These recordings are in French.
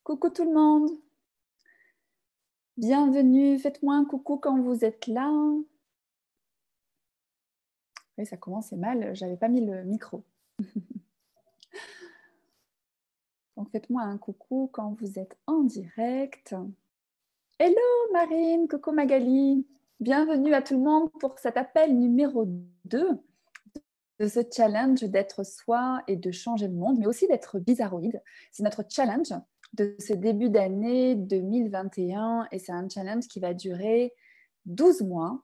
Coucou tout le monde, bienvenue, faites-moi un coucou quand vous êtes là. Oui, ça commençait mal, j'avais pas mis le micro. Donc faites-moi un coucou quand vous êtes en direct. Hello Marine, coucou Magali, bienvenue à tout le monde pour cet appel numéro 2 de ce challenge d'être soi et de changer le monde, mais aussi d'être bizarroïde. C'est notre challenge de ce début d'année 2021 et c'est un challenge qui va durer 12 mois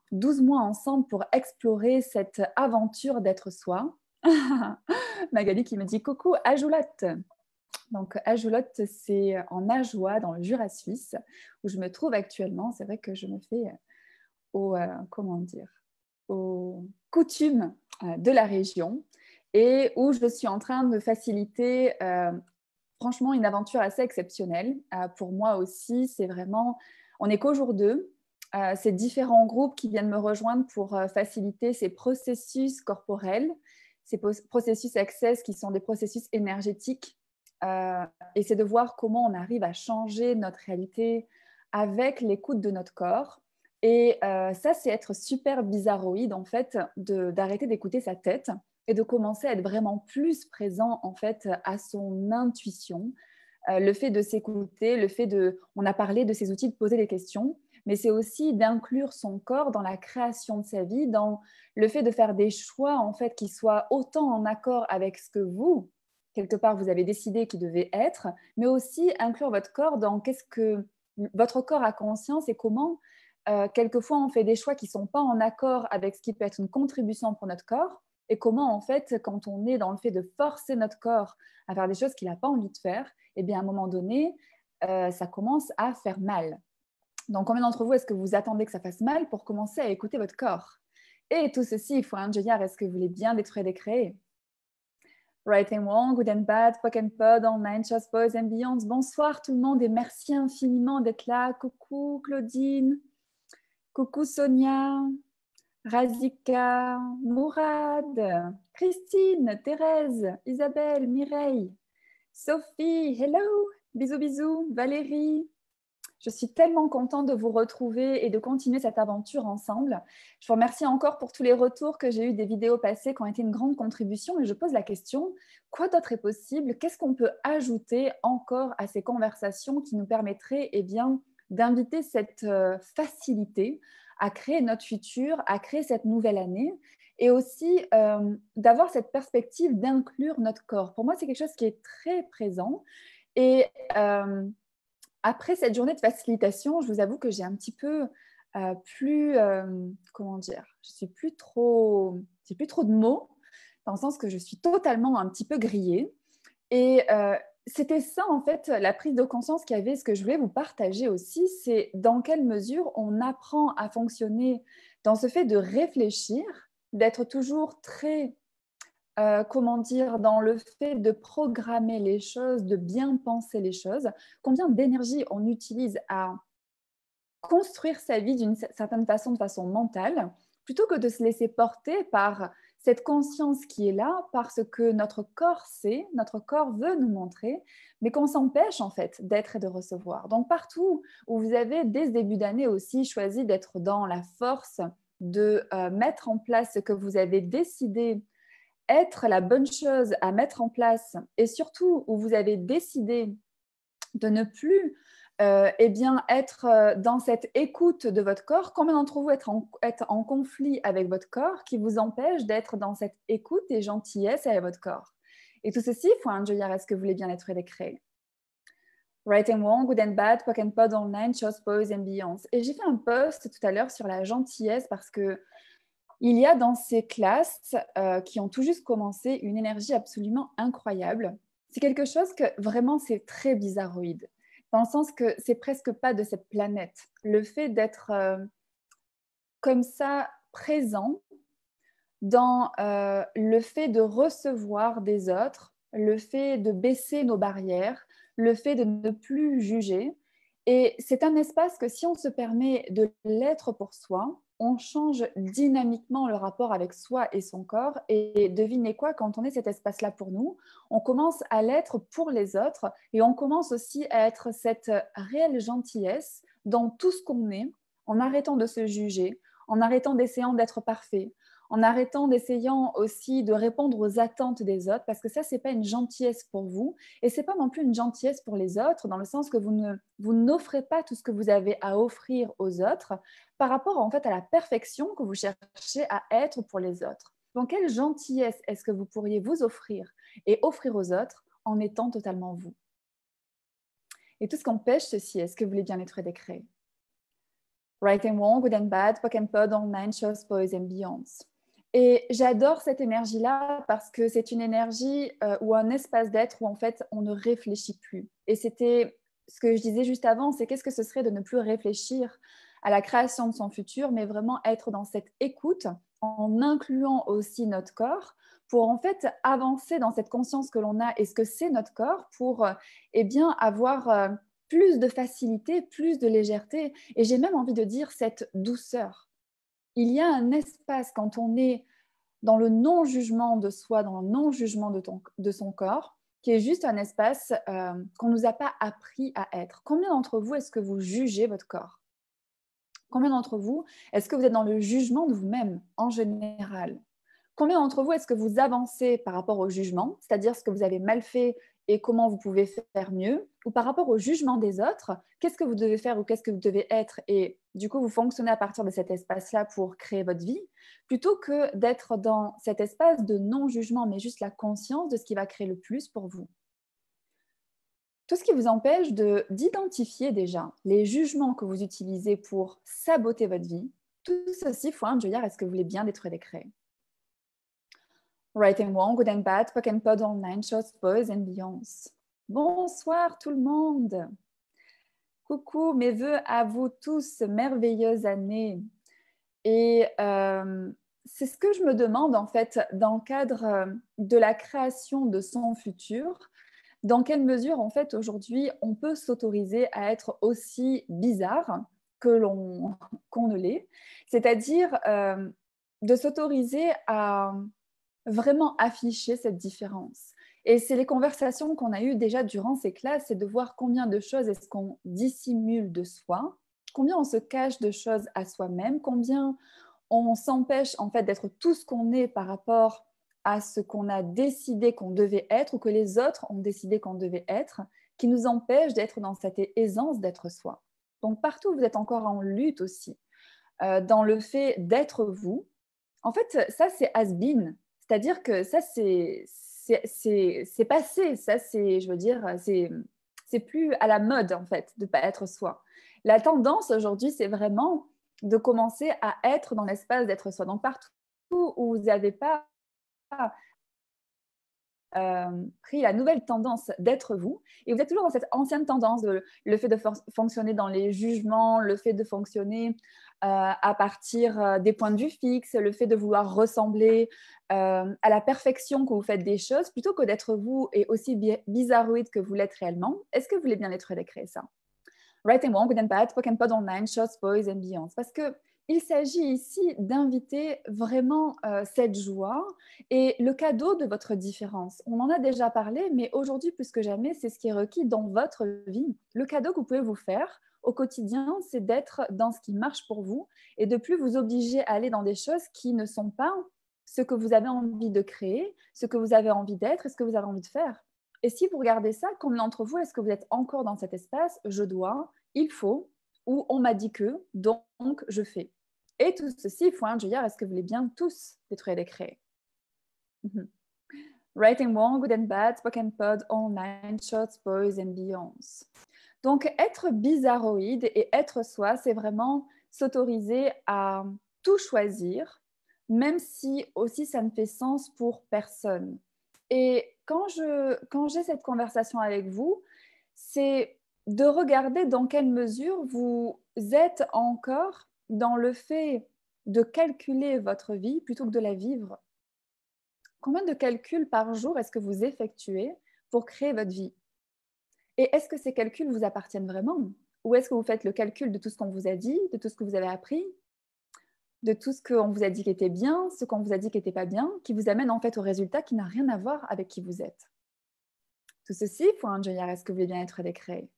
ensemble pour explorer cette aventure d'être soi. Magali qui me dit coucou Ajoulotte. Donc Ajoulotte, c'est en Ajoie dans le Jura suisse où je me trouve actuellement. C'est vrai que je me fais aux coutumes de la région et où je suis en train de faciliter franchement une aventure assez exceptionnelle. Pour moi aussi, c'est vraiment, on n'est qu'au jour 2. C'est différents groupes qui viennent me rejoindre pour faciliter ces processus corporels, ces processus access qui sont des processus énergétiques. Et c'est de voir comment on arrive à changer notre réalité avec l'écoute de notre corps. Et ça, c'est être super bizarroïde, en fait, d'arrêter d'écouter sa tête et de commencer à être vraiment plus présent, en fait, à son intuition. Le fait de s'écouter, le fait de... On a parlé de ces outils de poser des questions, mais c'est aussi d'inclure son corps dans la création de sa vie, dans le fait de faire des choix, en fait, qui soient autant en accord avec ce que vous, quelque part, vous avez décidé qu'il devait être, mais aussi inclure votre corps dans qu'est-ce que votre corps a conscience et comment quelquefois on fait des choix qui ne sont pas en accord avec ce qui peut être une contribution pour notre corps et comment en fait quand on est dans le fait de forcer notre corps à faire des choses qu'il n'a pas envie de faire, et bien à un moment donné ça commence à faire mal. Donc combien d'entre vous est-ce que vous attendez que ça fasse mal pour commencer à écouter votre corps? Et tout ceci, il faut un Joyard, est-ce que vous voulez bien détruire et décréer? Right and Wrong, Good and Bad, Pock and Pod, Online, Shows, Boys and Beyonds. Bonsoir tout le monde et merci infiniment d'être là. Coucou Claudine, coucou Sonia, Razika, Mourad, Christine, Thérèse, Isabelle, Mireille, Sophie, hello, bisous bisous, Valérie. Je suis tellement contente de vous retrouver et de continuer cette aventure ensemble. Je vous remercie encore pour tous les retours que j'ai eus des vidéos passées qui ont été une grande contribution et je pose la question, quoi d'autre est possible? Qu'est-ce qu'on peut ajouter encore à ces conversations qui nous permettraient d'inviter cette facilité à créer notre futur, à créer cette nouvelle année et aussi d'avoir cette perspective d'inclure notre corps. Pour moi, c'est quelque chose qui est très présent et après cette journée de facilitation, je vous avoue que j'ai un petit peu comment dire, j'ai plus trop de mots, dans le sens que je suis totalement un petit peu grillée. Et c'était ça, en fait, la prise de conscience qu'il y avait. Ce que je voulais vous partager aussi, c'est dans quelle mesure on apprend à fonctionner dans ce fait de réfléchir, d'être toujours très dans le fait de programmer les choses, de bien penser les choses, combien d'énergie on utilise à construire sa vie d'une certaine façon, de façon mentale, plutôt que de se laisser porter par cette conscience qui est là, parce que notre corps sait, notre corps veut nous montrer, mais qu'on s'empêche en fait d'être et de recevoir. Donc partout où vous avez, dès ce début d'année aussi, choisi d'être dans la force de mettre en place ce que vous avez décidé être la bonne chose à mettre en place et surtout où vous avez décidé de ne plus être dans cette écoute de votre corps, combien d'entre vous être en conflit avec votre corps qui vous empêche d'être dans cette écoute et gentillesse avec votre corps? Et tout ceci, il faut un Joyard, est-ce que vous voulez bien être et créer? Right and Wrong, Good and Bad, Pock and Pod Online, Shows, Boys and Beyonds. Et j'ai fait un post tout à l'heure sur la gentillesse parce que il y a dans ces classes qui ont tout juste commencé une énergie absolument incroyable. C'est quelque chose que vraiment c'est très bizarroïde, dans le sens que c'est presque pas de cette planète. Le fait d'être comme ça présent dans le fait de recevoir des autres, le fait de baisser nos barrières, le fait de ne plus juger. Et c'est un espace que si on se permet de l'être pour soi, on change dynamiquement le rapport avec soi et son corps. Et devinez quoi, quand on est cet espace-là pour nous, on commence à l'être pour les autres et on commence aussi à être cette réelle gentillesse dans tout ce qu'on est, en arrêtant de se juger, en arrêtant d'essayant d'être parfait, en arrêtant d'essayant aussi de répondre aux attentes des autres, parce que ça, ce n'est pas une gentillesse pour vous et ce n'est pas non plus une gentillesse pour les autres, dans le sens que vous n'offrez pas tout ce que vous avez à offrir aux autres par rapport en fait à la perfection que vous cherchez à être pour les autres. Donc, quelle gentillesse est-ce que vous pourriez vous offrir et offrir aux autres en étant totalement vous? Et tout ce qu'empêche ceci, est-ce que vous voulez bien être décret? Right and wrong, good and bad, POC and POD, online shows, boys and beyonds. Et j'adore cette énergie-là parce que c'est une énergie ou un espace d'être où en fait on ne réfléchit plus. Et c'était ce que je disais juste avant, c'est qu'est-ce que ce serait de ne plus réfléchir à la création de son futur, mais vraiment être dans cette écoute en incluant aussi notre corps pour en fait avancer dans cette conscience que l'on a et ce que c'est notre corps pour eh bien avoir plus de facilité, plus de légèreté et j'ai même envie de dire cette douceur. Il y a un espace quand on est dans le non-jugement de soi, dans le non-jugement de son corps, qui est juste un espace qu'on ne nous a pas appris à être. Combien d'entre vous est-ce que vous jugez votre corps? Combien d'entre vous est-ce que vous êtes dans le jugement de vous-même en général? Combien d'entre vous est-ce que vous avancez par rapport au jugement, c'est-à-dire ce que vous avez mal fait et comment vous pouvez faire mieux, ou par rapport au jugement des autres, qu'est-ce que vous devez faire ou qu'est-ce que vous devez être, et du coup vous fonctionnez à partir de cet espace-là pour créer votre vie, plutôt que d'être dans cet espace de non-jugement, mais juste la conscience de ce qui va créer le plus pour vous. Tout ce qui vous empêche d'identifier déjà les jugements que vous utilisez pour saboter votre vie, tout ceci, faut un joyard, est-ce que vous voulez bien détruire les créer? Right and wrong, good and bad, POC and POD, online shows, boys and beyonds. Bonsoir tout le monde. Coucou, mes voeux à vous tous, merveilleuse année. Et c'est ce que je me demande en fait dans le cadre de la création de son futur. Dans quelle mesure en fait aujourd'hui on peut s'autoriser à être aussi bizarre qu'on ne l'est, c'est-à-dire de s'autoriser à vraiment afficher cette différence. Et c'est les conversations qu'on a eues déjà durant ces classes, c'est de voir combien de choses est-ce qu'on dissimule de soi, combien on se cache de choses à soi-même, combien on s'empêche en fait d'être tout ce qu'on est par rapport à ce qu'on a décidé qu'on devait être ou que les autres ont décidé qu'on devait être, qui nous empêche d'être dans cette aisance d'être soi. Donc partout, vous êtes encore en lutte aussi, dans le fait d'être vous. En fait, ça, c'est has-been. C'est-à-dire que ça, c'est passé. Ça, c'est, je veux dire, c'est plus à la mode, en fait, de ne pas être soi. La tendance aujourd'hui, c'est vraiment de commencer à être dans l'espace d'être soi. Donc, partout où vous n'avez pas pris la nouvelle tendance d'être vous, et vous êtes toujours dans cette ancienne tendance, le fait de fonctionner dans les jugements, le fait de fonctionner à partir des points de vue fixes, le fait de vouloir ressembler à la perfection que vous faites des choses, plutôt que d'être vous et aussi bizarroïde que vous l'êtes réellement. Est-ce que vous voulez bien être décret ça? Right and wrong, good and bad, POC and POD online, shots, boys and beyonds. Parce qu'il s'agit ici d'inviter vraiment cette joie et le cadeau de votre différence. On en a déjà parlé, mais aujourd'hui, plus que jamais, c'est ce qui est requis dans votre vie. Le cadeau que vous pouvez vous faire au quotidien, c'est d'être dans ce qui marche pour vous et de plus vous obliger à aller dans des choses qui ne sont pas ce que vous avez envie de créer, ce que vous avez envie d'être et ce que vous avez envie de faire. Et si vous regardez ça, combien d'entre vous est-ce que vous êtes encore dans cet espace je dois, il faut, ou on m'a dit que, donc je fais. Et tout ceci, il faut un joyard, est-ce que vous voulez bien tous détruire et créer? Right and wrong, good and bad, POC and POD, online, shots, boys and beyonds. Donc, être bizarroïde et être soi, c'est vraiment s'autoriser à tout choisir, même si aussi ça ne fait sens pour personne. Et quand j'ai cette conversation avec vous, c'est de regarder dans quelle mesure vous êtes encore dans le fait de calculer votre vie plutôt que de la vivre. Combien de calculs par jour est-ce que vous effectuez pour créer votre vie? Et est-ce que ces calculs vous appartiennent vraiment? Ou est-ce que vous faites le calcul de tout ce qu'on vous a dit, de tout ce que vous avez appris? de tout ce qu'on vous a dit qui était bien, ce qu'on vous a dit qui n'était pas bien, qui vous amène en fait au résultat qui n'a rien à voir avec qui vous êtes. Tout ceci, pour un Joyard, est-ce que vous voulez bien être décréé?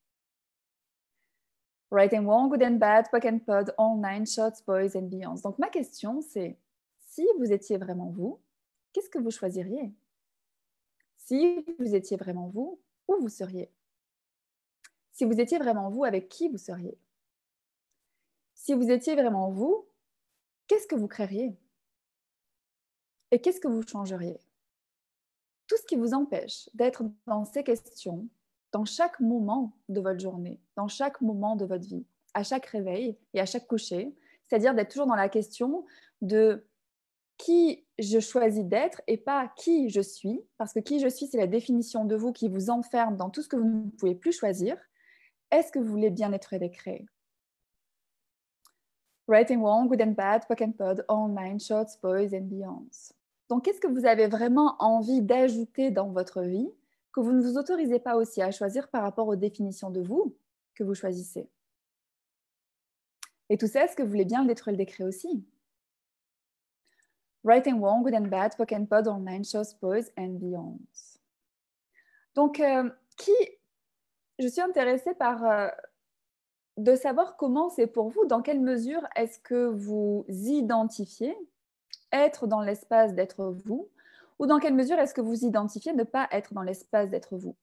Right and wrong, good and bad, pock and pod, all nine shots, boys and beyonds. Donc ma question c'est, si vous étiez vraiment vous, qu'est-ce que vous choisiriez? Si vous étiez vraiment vous, où vous seriez? Si vous étiez vraiment vous, avec qui vous seriez? Si vous étiez vraiment vous, qu'est-ce que vous créeriez? Et qu'est-ce que vous changeriez? Tout ce qui vous empêche d'être dans ces questions, dans chaque moment de votre journée, dans chaque moment de votre vie, à chaque réveil et à chaque coucher, c'est-à-dire d'être toujours dans la question de qui je choisis d'être et pas qui je suis, parce que qui je suis, c'est la définition de vous qui vous enferme dans tout ce que vous ne pouvez plus choisir. Est-ce que vous voulez bien être décréé? Right and wrong, good and bad, pock and pod, all nine shots, boys and beyonds. Donc, qu'est-ce que vous avez vraiment envie d'ajouter dans votre vie que vous ne vous autorisez pas aussi à choisir par rapport aux définitions de vous que vous choisissez? Et tout ça, est-ce que vous voulez bien l'être le décret aussi? Right and wrong, good and bad, pock and pod, all nine shots, boys and beyonds. Donc, je suis intéressée par de savoir comment c'est pour vous, dans quelle mesure est-ce que vous identifiez être dans l'espace d'être vous, ou dans quelle mesure est-ce que vous identifiez ne pas être dans l'espace d'être vous?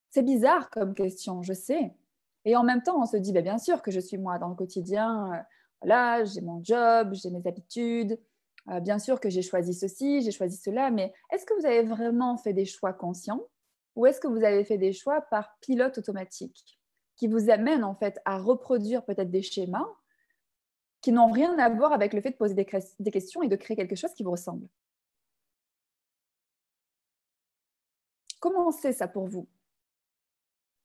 C'est bizarre comme question, je sais. Et en même temps, on se dit, bah, bien sûr que je suis moi dans le quotidien. Voilà, j'ai mon job, j'ai mes habitudes. Bien sûr que j'ai choisi ceci, j'ai choisi cela. Mais est-ce que vous avez vraiment fait des choix conscients ou est-ce que vous avez fait des choix par pilote automatique qui vous amènent en fait à reproduire peut-être des schémas qui n'ont rien à voir avec le fait de poser des questions et de créer quelque chose qui vous ressemble? Comment c'est ça pour vous?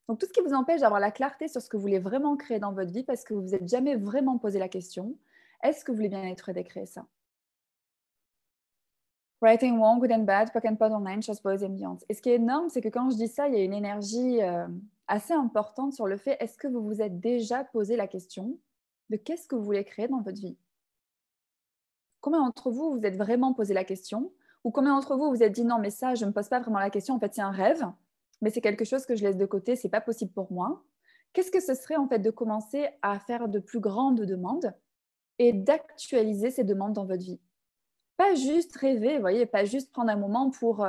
Donc, tout ce qui vous empêche d'avoir la clarté sur ce que vous voulez vraiment créer dans votre vie parce que vous vous êtes jamais vraiment posé la question, est-ce que vous voulez bien être décréé ça? Right and wrong, good and bad, pock and pod online, shows, boys and beyond. Et ce qui est énorme, c'est que quand je dis ça, il y a une énergie assez importante sur le fait, est-ce que vous vous êtes déjà posé la question de qu'est-ce que vous voulez créer dans votre vie? Combien d'entre vous vous êtes vraiment posé la question? Ou combien d'entre vous vous êtes dit non, mais ça, je ne me pose pas vraiment la question, en fait, c'est un rêve, mais c'est quelque chose que je laisse de côté, c'est pas possible pour moi. Qu'est-ce que ce serait en fait de commencer à faire de plus grandes demandes et d'actualiser ces demandes dans votre vie? Pas juste rêver, vous voyez, pas juste prendre un moment pour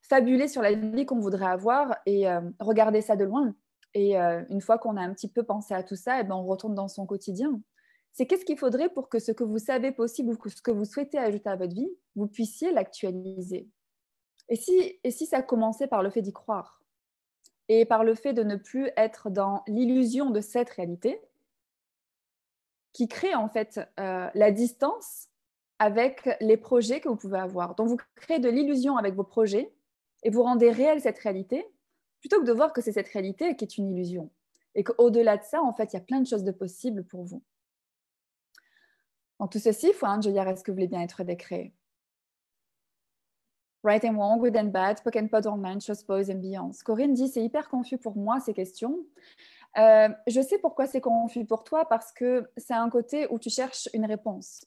fabuler sur la vie qu'on voudrait avoir et regarder ça de loin. Et une fois qu'on a un petit peu pensé à tout ça, eh ben, on retourne dans son quotidien. C'est qu'est-ce qu'il faudrait pour que ce que vous savez possible ou ce que vous souhaitez ajouter à votre vie, vous puissiez l'actualiser. Et si ça commençait par le fait d'y croire et par le fait de ne plus être dans l'illusion de cette réalité qui crée en fait la distance avec les projets que vous pouvez avoir. Donc, vous créez de l'illusion avec vos projets et vous rendez réelle cette réalité plutôt que de voir que c'est cette réalité qui est une illusion. Et qu'au-delà de ça, en fait, il y a plein de choses de possibles pour vous. Donc, tout ceci, il faut un Joyard, est-ce que vous voulez bien être décréé? Right and wrong, good and bad, pock and pod online, shows, boys and beyonds. Corinne dit, c'est hyper confus pour moi ces questions. Je sais pourquoi c'est confus pour toi, parce que c'est un côté où tu cherches une réponse.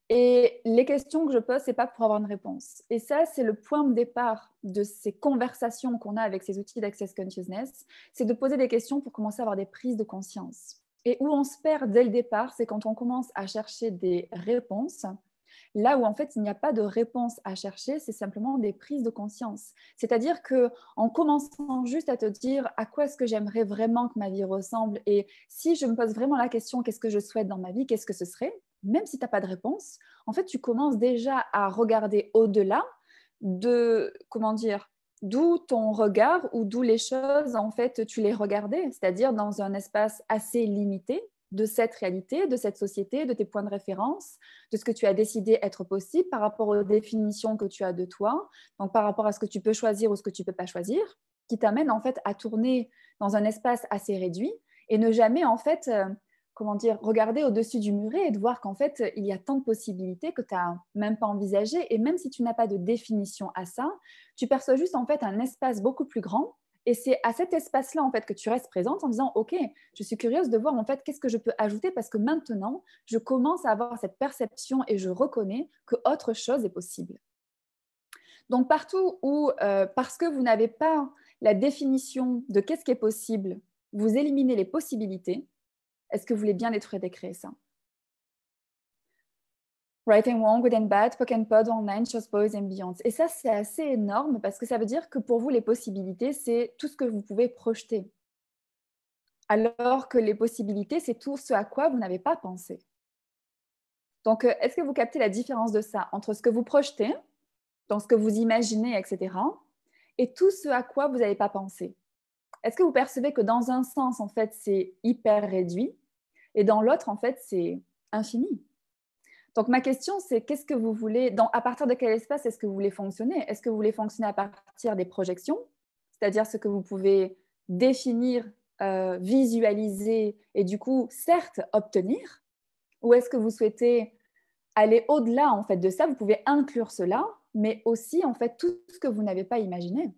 Et les questions que je pose, ce n'est pas pour avoir une réponse. Et ça, c'est le point de départ de ces conversations qu'on a avec ces outils d'Access Consciousness, c'est de poser des questions pour commencer à avoir des prises de conscience. Et où on se perd dès le départ, c'est quand on commence à chercher des réponses, là où en fait il n'y a pas de réponse à chercher, c'est simplement des prises de conscience. C'est-à-dire qu'en commençant juste à te dire à quoi est-ce que j'aimerais vraiment que ma vie ressemble et si je me pose vraiment la question qu'est-ce que je souhaite dans ma vie, qu'est-ce que ce serait, même si tu n'as pas de réponse, en fait tu commences déjà à regarder au-delà de, comment dire, d'où ton regard ou d'où les choses, en fait, tu les regardais, c'est-à-dire dans un espace assez limité de cette réalité, de cette société, de tes points de référence, de ce que tu as décidé être possible par rapport aux définitions que tu as de toi, donc par rapport à ce que tu peux choisir ou ce que tu ne peux pas choisir, qui t'amène en fait à tourner dans un espace assez réduit et ne jamais en fait, regarder au-dessus du muret et de voir qu'en fait, il y a tant de possibilités que tu n'as même pas envisagées. Et même si tu n'as pas de définition à ça, tu perçois juste en fait un espace beaucoup plus grand Et c'est à cet espace-là, en fait, que tu restes présente en disant, OK, je suis curieuse de voir, en fait, qu'est-ce que je peux ajouter parce que maintenant, je commence à avoir cette perception et je reconnais que autre chose est possible. Donc, partout où, parce que vous n'avez pas la définition de qu'est-ce qui est possible, vous éliminez les possibilités, est-ce que vous voulez bien détruire et décréer ça? Right and wrong, good and bad, POC and POD, online, shows, boys and beyond. Et ça, c'est assez énorme parce que ça veut dire que pour vous, les possibilités, c'est tout ce que vous pouvez projeter. Alors que les possibilités, c'est tout ce à quoi vous n'avez pas pensé. Donc, est-ce que vous captez la différence de ça entre ce que vous projetez, dans ce que vous imaginez, etc., et tout ce à quoi vous n'avez pas pensé? Est-ce que vous percevez que dans un sens, en fait, c'est hyper réduit et dans l'autre, en fait, c'est infini? Donc, ma question, c'est qu'est-ce que vous voulez, à partir de quel espace est-ce que vous voulez fonctionner? Est-ce que vous voulez fonctionner à partir des projections, c'est-à-dire ce que vous pouvez définir, visualiser et du coup, certes, obtenir? Ou est-ce que vous souhaitez aller au-delà en fait, de ça? Vous pouvez inclure cela, mais aussi en fait, tout ce que vous n'avez pas imaginé.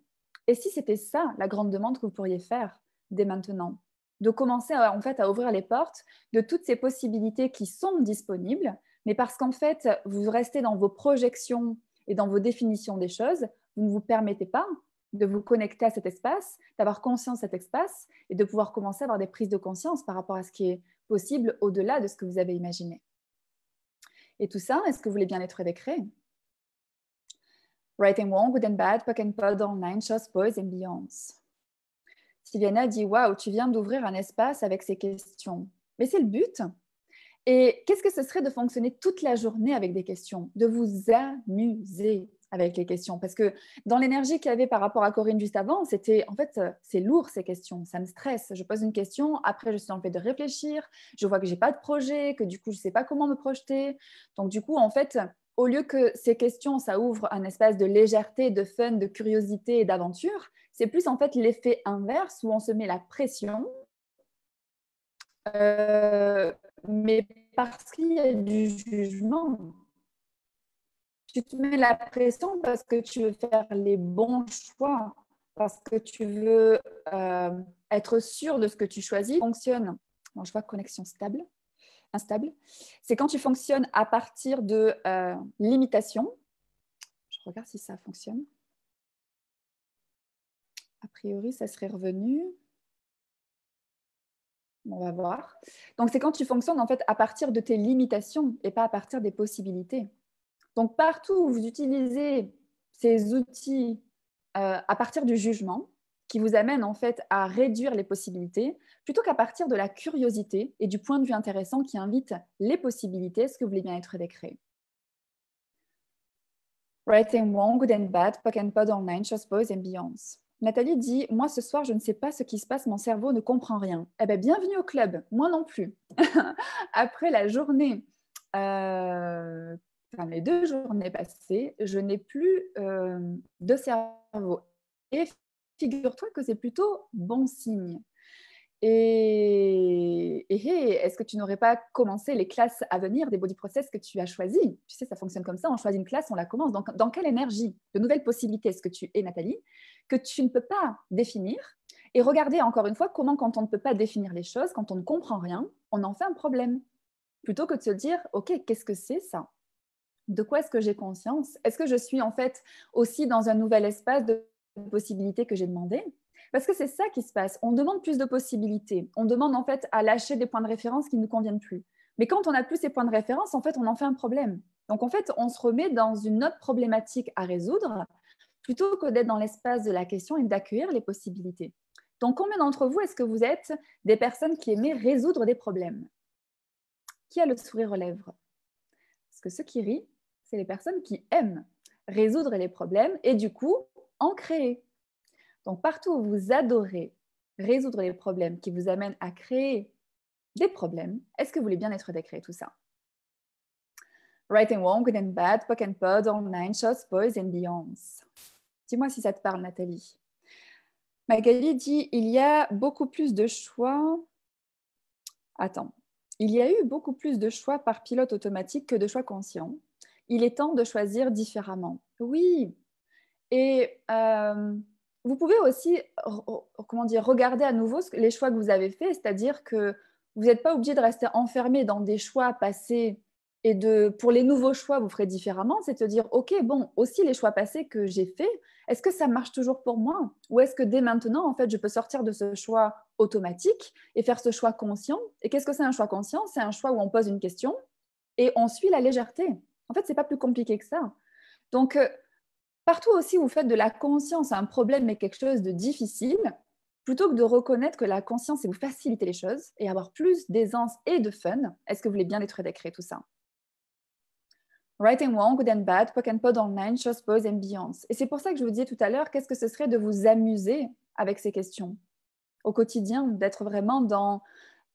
Et si c'était ça, la grande demande que vous pourriez faire dès maintenant? De commencer en fait, à ouvrir les portes de toutes ces possibilités qui sont disponibles, mais parce qu'en fait, vous restez dans vos projections et dans vos définitions des choses, vous ne vous permettez pas de vous connecter à cet espace, d'avoir conscience de cet espace et de pouvoir commencer à avoir des prises de conscience par rapport à ce qui est possible au-delà de ce que vous avez imaginé. Et tout ça, est-ce que vous voulez bien être décret? Right and wrong, good and bad, POC and POD, online, shows, boys and beyonds. Sylviana dit, waouh, tu viens d'ouvrir un espace avec ces questions. Mais c'est le but. Et qu'est-ce que ce serait de fonctionner toute la journée avec des questions, de vous amuser avec les questions? Parce que dans l'énergie qu'il y avait par rapport à Corinne juste avant, c'était, en fait, c'est lourd ces questions, ça me stresse. Je pose une question, après je suis dans le fait de réfléchir, je vois que j'ai pas de projet, que du coup je sais pas comment me projeter. Donc du coup, en fait, au lieu que ces questions, ça ouvre un espace de légèreté, de fun, de curiosité et d'aventure, c'est plus en fait l'effet inverse où on se met la pression, mais parce qu'il y a du jugement. Tu te mets la pression parce que tu veux faire les bons choix, parce que tu veux être sûr de ce que tu choisis. Fonctionne. Bon, je vois connexion stable, instable. C'est quand tu fonctionnes à partir de limitations. Je regarde si ça fonctionne. A priori, ça serait revenu. On va voir. Donc, c'est quand tu fonctionnes en fait à partir de tes limitations et pas à partir des possibilités. Donc, partout où vous utilisez ces outils à partir du jugement, qui vous amènent en fait à réduire les possibilités, plutôt qu'à partir de la curiosité et du point de vue intéressant qui invite les possibilités, est-ce que vous voulez bien être décréé? Right and wrong, good and bad, POC and POD, online, shows, boys and beyonds. Nathalie dit, moi ce soir, je ne sais pas ce qui se passe, mon cerveau ne comprend rien. Eh bien, bienvenue au club, moi non plus. Après la journée, les 2 journées passées, je n'ai plus de cerveau. Et figure-toi que c'est plutôt bon signe. Et est-ce que tu n'aurais pas commencé les classes à venir des body process que tu as choisis? Tu sais, ça fonctionne comme ça, on choisit une classe, on la commence. Donc, dans quelle énergie de nouvelles possibilités est-ce que tu es, Nathalie, que tu ne peux pas définir? Et regardez encore une fois comment, quand on ne peut pas définir les choses, quand on ne comprend rien, on en fait un problème. Plutôt que de se dire, OK, qu'est-ce que c'est ça? De quoi est-ce que j'ai conscience? Est-ce que je suis en fait aussi dans un nouvel espace de possibilités que j'ai demandé? Parce que c'est ça qui se passe. On demande plus de possibilités. On demande en fait à lâcher des points de référence qui ne nous conviennent plus. Mais quand on n'a plus ces points de référence, en fait, on en fait un problème. Donc en fait, on se remet dans une autre problématique à résoudre plutôt que d'être dans l'espace de la question et d'accueillir les possibilités. Donc combien d'entre vous est-ce que vous êtes des personnes qui aimez résoudre des problèmes? Qui a le sourire aux lèvres? Parce que ceux qui rient, c'est les personnes qui aiment résoudre les problèmes et du coup en créer. Donc, partout où vous adorez résoudre les problèmes qui vous amènent à créer des problèmes, est-ce que vous voulez bien être décréé tout ça? Right and wrong, good and bad, POC and POD, online, shows, boys and beyonds. Dis-moi si ça te parle, Nathalie. Magali dit, il y a beaucoup plus de choix. Attends. Il y a eu beaucoup plus de choix par pilote automatique que de choix conscients. Il est temps de choisir différemment. Oui. Et vous pouvez aussi regarder à nouveau les choix que vous avez faits, c'est-à-dire que vous n'êtes pas obligé de rester enfermé dans des choix passés et pour les nouveaux choix, vous ferez différemment. C'est de dire, OK, bon, aussi les choix passés que j'ai faits, est-ce que ça marche toujours pour moi? Ou est-ce que dès maintenant, en fait, je peux sortir de ce choix automatique et faire ce choix conscient? Et qu'est-ce que c'est un choix conscient? C'est un choix où on pose une question et on suit la légèreté. En fait, ce n'est pas plus compliqué que ça. Donc, partout aussi où vous faites de la conscience un problème et quelque chose de difficile, plutôt que de reconnaître que la conscience, c'est vous faciliter les choses et avoir plus d'aisance et de fun, est-ce que vous voulez bien détruire d'écrire tout ça? Right and wrong, good and bad, poke and pod online, chose, pose and beyond. Et c'est pour ça que je vous disais tout à l'heure, qu'est-ce que ce serait de vous amuser avec ces questions au quotidien, d'être vraiment dans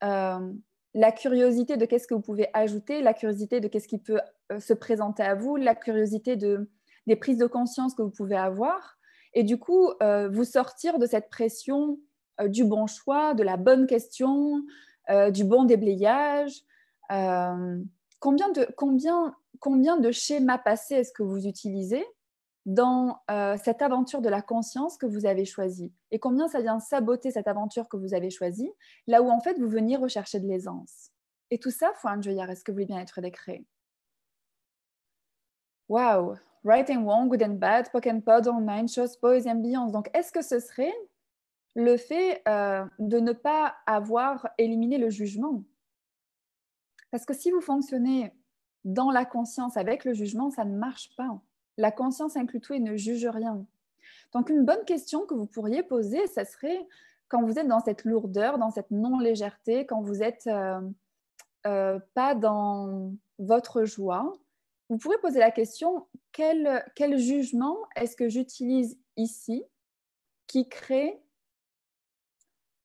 la curiosité de qu'est-ce que vous pouvez ajouter, la curiosité de qu'est-ce qui peut se présenter à vous, la curiosité des prises de conscience que vous pouvez avoir, et du coup, vous sortir de cette pression du bon choix, de la bonne question, du bon déblayage. Combien de schémas passés est-ce que vous utilisez dans cette aventure de la conscience que vous avez choisie? Et combien ça vient saboter cette aventure que vous avez choisie, là où en fait vous veniez rechercher de l'aisance? Et tout ça, Fouane Joyard, est-ce que vous voulez bien être décret? Wow! Right and wrong, good and bad, poke and pod, online, chose, pose, ambiance. Donc, est-ce que ce serait le fait de ne pas avoir éliminé le jugement? Parce que si vous fonctionnez dans la conscience avec le jugement, ça ne marche pas. La conscience inclut tout et ne juge rien. Donc, une bonne question que vous pourriez poser, ça serait quand vous êtes dans cette lourdeur, dans cette non-légèreté, quand vous n'êtes pas dans votre joie, vous pourrez poser la question, quel jugement est-ce que j'utilise ici qui crée,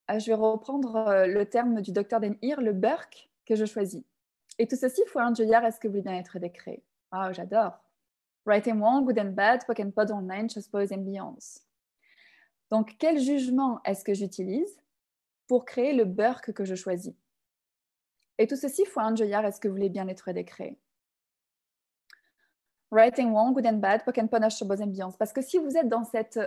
je vais reprendre le terme du docteur Den Heer, le burk que je choisis. Et tout ceci, Fouane Joyard, est-ce que vous voulez bien être décret? Ah, j'adore. Right and wrong, good and bad, poke and pod online, chose, pose and beyond. Donc, quel jugement est-ce que j'utilise pour créer le burk que je choisis? Et tout ceci, Fouane Joyard, est-ce que vous voulez bien être décret? Right and wrong, good and bad, poke and pod, chose, pose and beyond. Parce que si vous êtes dans cet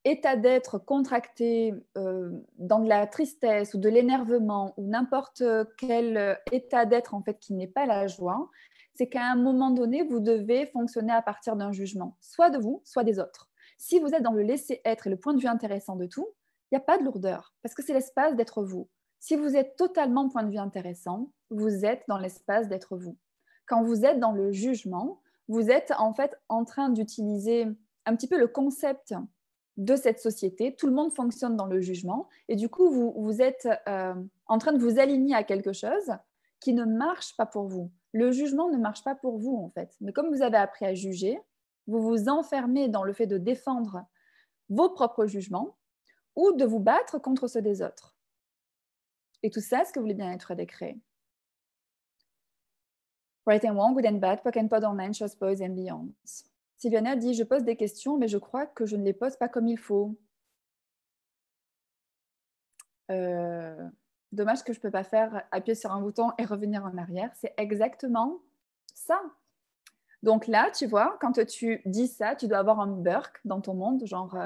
état d'être contracté, dans de la tristesse ou de l'énervement ou n'importe quel état d'être en fait qui n'est pas la joie, c'est qu'à un moment donné, vous devez fonctionner à partir d'un jugement, soit de vous, soit des autres. Si vous êtes dans le laisser-être et le point de vue intéressant de tout, il n'y a pas de lourdeur, parce que c'est l'espace d'être vous. Si vous êtes totalement point de vue intéressant, vous êtes dans l'espace d'être vous. Quand vous êtes dans le jugement, vous êtes en fait en train d'utiliser un petit peu le concept de cette société. Tout le monde fonctionne dans le jugement et du coup, vous êtes en train de vous aligner à quelque chose qui ne marche pas pour vous. Le jugement ne marche pas pour vous, en fait. Mais comme vous avez appris à juger, vous vous enfermez dans le fait de défendre vos propres jugements ou de vous battre contre ceux des autres. Et tout ça, est-ce que vous voulez bien être décret? Right and wrong, good and bad, poke and pod online, chose, pose and beyond. Sylviana dit, je pose des questions, mais je crois que je ne les pose pas comme il faut. Dommage que je ne peux pas faire appuyer sur un bouton et revenir en arrière. C'est exactement ça. Donc là, tu vois, quand tu dis ça, tu dois avoir un burk dans ton monde, genre,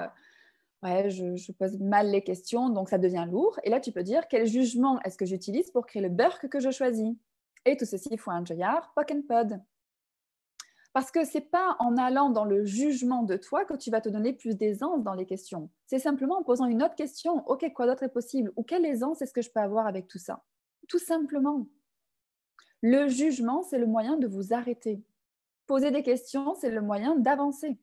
ouais, je pose mal les questions, donc ça devient lourd. Et là, tu peux dire, quel jugement est-ce que j'utilise pour créer le burk que je choisis? Et tout ceci, Fouane Joyard, poke and pod. Parce que ce n'est pas en allant dans le jugement de toi que tu vas te donner plus d'aisance dans les questions. C'est simplement en posant une autre question. OK, quoi d'autre est possible? Ou quelle aisance est-ce que je peux avoir avec tout ça? Tout simplement. Le jugement, c'est le moyen de vous arrêter. Poser des questions, c'est le moyen d'avancer.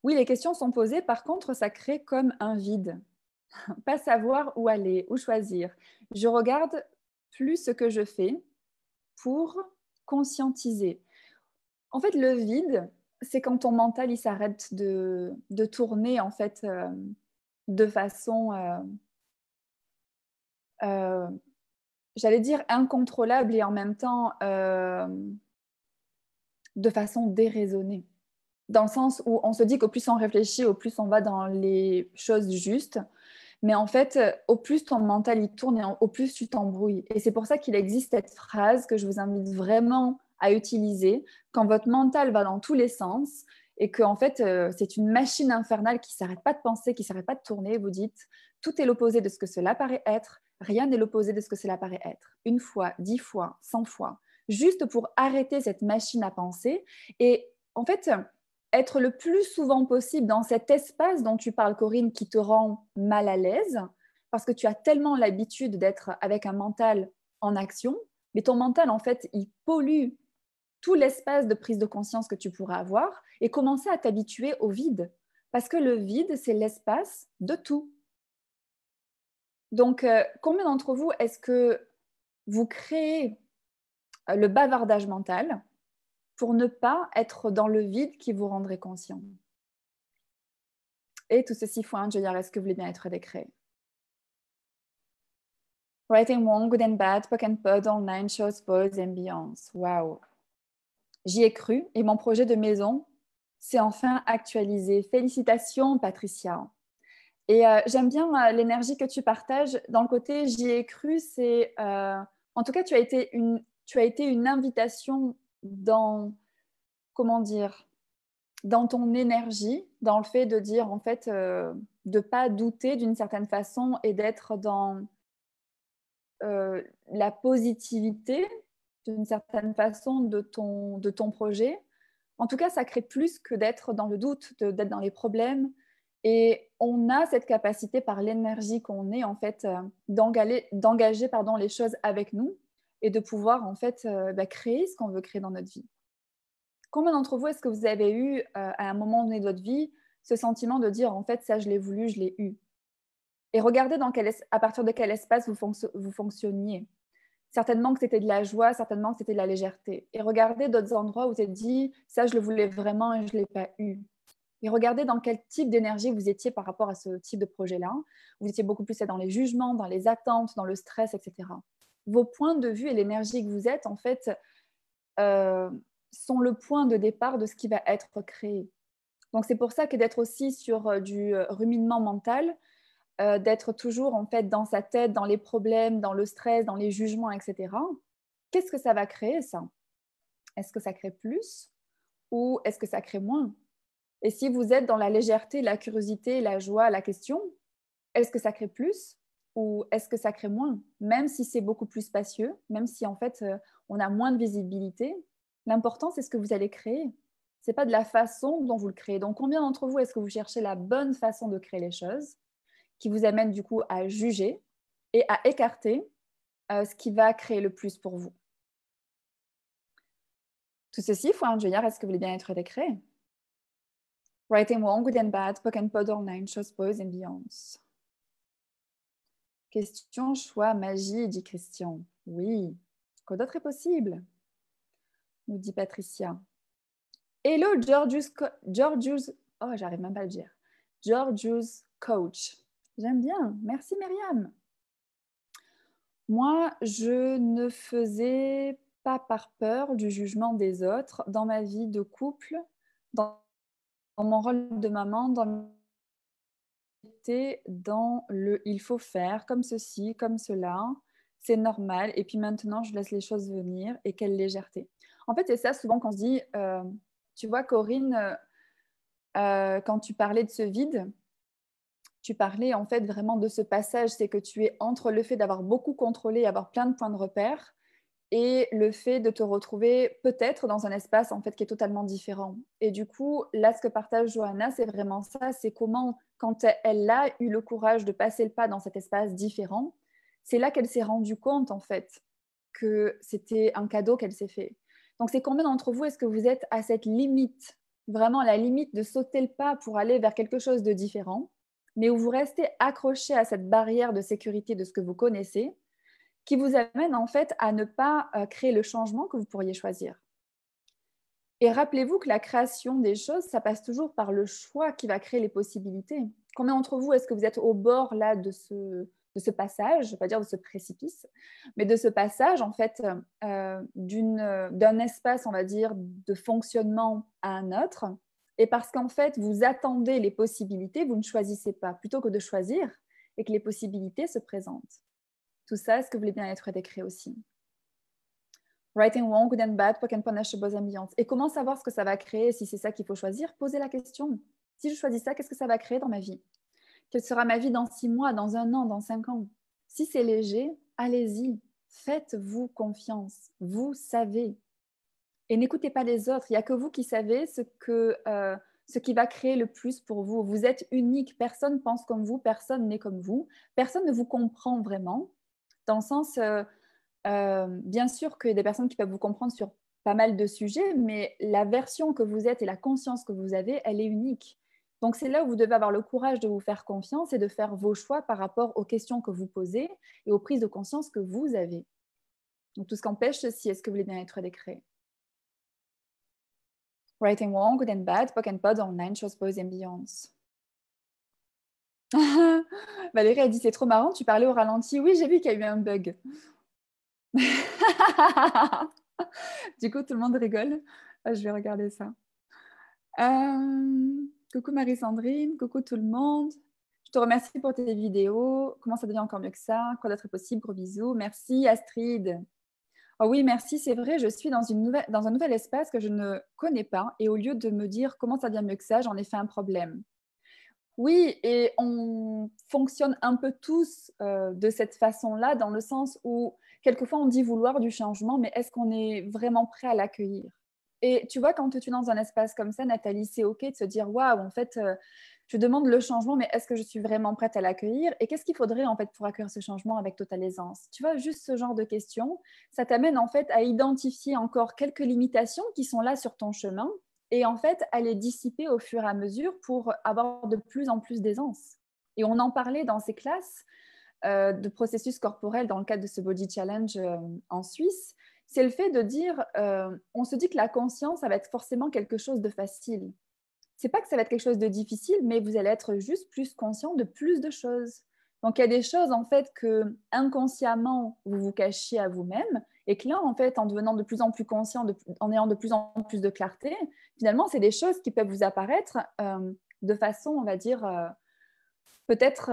Oui, les questions sont posées. Par contre, ça crée comme un vide. Pas savoir où aller, où choisir. Je regarde plus ce que je fais pour conscientiser. En fait, le vide, c'est quand ton mental il s'arrête de tourner en fait de façon, j'allais dire incontrôlable et en même temps de façon déraisonnée. Dans le sens où on se dit qu'au plus on réfléchit, au plus on va dans les choses justes. Mais en fait, au plus ton mental il tourne et au plus tu t'embrouilles. Et c'est pour ça qu'il existe cette phrase que je vous invite vraiment à utiliser quand votre mental va dans tous les sens et que en fait, c'est une machine infernale qui ne s'arrête pas de penser, qui ne s'arrête pas de tourner. Vous dites, tout est l'opposé de ce que cela paraît être, rien n'est l'opposé de ce que cela paraît être. 1 fois, 10 fois, 100 fois, juste pour arrêter cette machine à penser et en fait, être le plus souvent possible dans cet espace dont tu parles, Corinne, qui te rend mal à l'aise, parce que tu as tellement l'habitude d'être avec un mental en action, mais ton mental, en fait, il pollue tout l'espace de prise de conscience que tu pourras avoir et commencer à t'habituer au vide. Parce que le vide, c'est l'espace de tout. Donc, combien d'entre vous, est-ce que vous créez le bavardage mental pour ne pas être dans le vide qui vous rendrait conscient? Et tout ceci faut un joyeur, est-ce que vous voulez bien être décret? Right and wrong, good and bad, poke and pod, online, shows, pause, ambiance. Waouh! J'y ai cru et mon projet de maison s'est enfin actualisé. Félicitations, Patricia. Et j'aime bien l'énergie que tu partages. Dans le côté j'y ai cru, c'est en tout cas tu as été une invitation dans, comment dire, dans ton énergie, dans le fait de dire en fait de pas douter d'une certaine façon et d'être dans la positivité d'une certaine façon de ton projet. En tout cas, ça crée plus que d'être dans le doute, d'être dans les problèmes. Et on a cette capacité par l'énergie qu'on est en fait d'engager les choses avec nous et de pouvoir en fait créer ce qu'on veut créer dans notre vie. Combien d'entre vous est-ce que vous avez eu à un moment donné de votre vie ce sentiment de dire en fait ça je l'ai voulu, je l'ai eu? Et regardez à partir de quel espace vous fonctionniez. Certainement que c'était de la joie, certainement que c'était de la légèreté. Et regardez d'autres endroits où vous êtes dit ça je le voulais vraiment et je ne l'ai pas eu. Et regardez dans quel type d'énergie vous étiez par rapport à ce type de projet-là. Vous étiez beaucoup plus dans les jugements, dans les attentes, dans le stress, etc. Vos points de vue et l'énergie que vous êtes, en fait, sont le point de départ de ce qui va être créé. Donc, c'est pour ça que d'être aussi sur du ruminement mental, d'être toujours en fait dans sa tête, dans les problèmes, dans le stress, dans les jugements, etc. Qu'est-ce que ça va créer, ça? Est-ce que ça crée plus ou est-ce que ça crée moins? Et si vous êtes dans la légèreté, la curiosité, la joie, la question, est-ce que ça crée plus ou est-ce que ça crée moins? Même si c'est beaucoup plus spacieux, même si en fait on a moins de visibilité, l'important c'est ce que vous allez créer. Ce n'est pas de la façon dont vous le créez. Donc combien d'entre vous est-ce que vous cherchez la bonne façon de créer les choses qui vous amène du coup à juger et à écarter ce qui va créer le plus pour vous? Tout ceci, faut un junior, est-ce que vous voulez bien être décret? Right and wrong, good and bad, poke and pod, online, shows, pause, ambiance. Question, choix, magie, dit Christian. Oui. Quoi d'autre est possible? Nous dit Patricia. Hello, Georgius. Oh, j'arrive même pas à le dire. Georgius Coach. J'aime bien. Merci, Myriam. Moi, je ne faisais pas par peur du jugement des autres dans ma vie de couple, dans mon rôle de maman, dans le il faut faire comme ceci, comme cela, c'est normal. Et puis maintenant, je laisse les choses venir et quelle légèreté. En fait, c'est ça souvent qu'on se dit, tu vois, Corinne, quand tu parlais de ce vide, tu parlais en fait vraiment de ce passage, c'est que tu es entre le fait d'avoir beaucoup contrôlé, avoir plein de points de repère, et le fait de te retrouver peut-être dans un espace en fait qui est totalement différent. Et du coup, là, ce que partage Johanna, c'est vraiment ça, c'est comment, quand elle a eu le courage de passer le pas dans cet espace différent, c'est là qu'elle s'est rendue compte en fait que c'était un cadeau qu'elle s'est fait. Donc, c'est combien d'entre vous est-ce que vous êtes à cette limite, vraiment la limite de sauter le pas pour aller vers quelque chose de différent, mais où vous restez accroché à cette barrière de sécurité de ce que vous connaissez, qui vous amène en fait à ne pas créer le changement que vous pourriez choisir. Et rappelez-vous que la création des choses, ça passe toujours par le choix qui va créer les possibilités. Combien d'entre vous est-ce que vous êtes au bord là de ce passage, je ne vais pas dire de ce précipice, mais de ce passage en fait d'un espace, on va dire, de fonctionnement à un autre, et parce qu'en fait vous attendez les possibilités, vous ne choisissez pas, plutôt que de choisir et que les possibilités se présentent. Tout ça, est-ce que vous voulez bien être décret aussi? Right and wrong, good and bad, poc and panache, boss ambiance. Et comment savoir ce que ça va créer, si c'est ça qu'il faut choisir? Posez la question. Si je choisis ça, qu'est-ce que ça va créer dans ma vie? Quelle sera ma vie dans 6 mois, dans 1 an, dans 5 ans? Si c'est léger, allez-y. Faites-vous confiance. Vous savez. Et n'écoutez pas les autres. Il n'y a que vous qui savez ce qui va créer le plus pour vous. Vous êtes unique. Personne pense comme vous. Personne n'est comme vous. Personne ne vous comprend vraiment. Dans le sens, bien sûr qu'il y a des personnes qui peuvent vous comprendre sur pas mal de sujets, mais la version que vous êtes et la conscience que vous avez, elle est unique. Donc, c'est là où vous devez avoir le courage de vous faire confiance et de faire vos choix par rapport aux questions que vous posez et aux prises de conscience que vous avez. Donc, tout ce qu'empêche ceci, est-ce que vous voulez bien être décret? Right and wrong, good and bad, poc and pod, online, shows, boys and beyonds. Valérie a dit, c'est trop marrant, tu parlais au ralenti. Oui, j'ai vu qu'il y a eu un bug. Du coup, tout le monde rigole. Je vais regarder ça. Coucou Marie-Sandrine, coucou tout le monde. Je te remercie pour tes vidéos. Comment ça devient encore mieux que ça? Quoi d'autre est possible? Gros bisous. Merci Astrid. Oh oui, merci, c'est vrai, je suis dans un nouvel espace que je ne connais pas et au lieu de me dire comment ça devient mieux que ça, j'en ai fait un problème. Oui, et on fonctionne un peu tous de cette façon-là, dans le sens où quelquefois on dit vouloir du changement, mais est-ce qu'on est vraiment prêt à l'accueillir? Et tu vois, quand tu es dans un espace comme ça, Nathalie, c'est OK de se dire waouh, en fait, je demande le changement, mais est-ce que je suis vraiment prête à l'accueillir? Et qu'est-ce qu'il faudrait en fait pour accueillir ce changement avec totale aisance? Tu vois, juste ce genre de questions, ça t'amène en fait à identifier encore quelques limitations qui sont là sur ton chemin et en fait à les dissiper au fur et à mesure pour avoir de plus en plus d'aisance. Et on en parlait dans ces classes de processus corporel dans le cadre de ce Body Challenge en Suisse. C'est le fait de dire, on se dit que la conscience, ça va être forcément quelque chose de facile. C'est pas que ça va être quelque chose de difficile, mais vous allez être juste plus conscient de plus de choses. Donc, il y a des choses, en fait, que inconsciemment, vous vous cachiez à vous-même, et que là, en fait, en devenant de plus en plus conscient, en ayant de plus en plus de clarté, finalement, c'est des choses qui peuvent vous apparaître de façon, on va dire, peut-être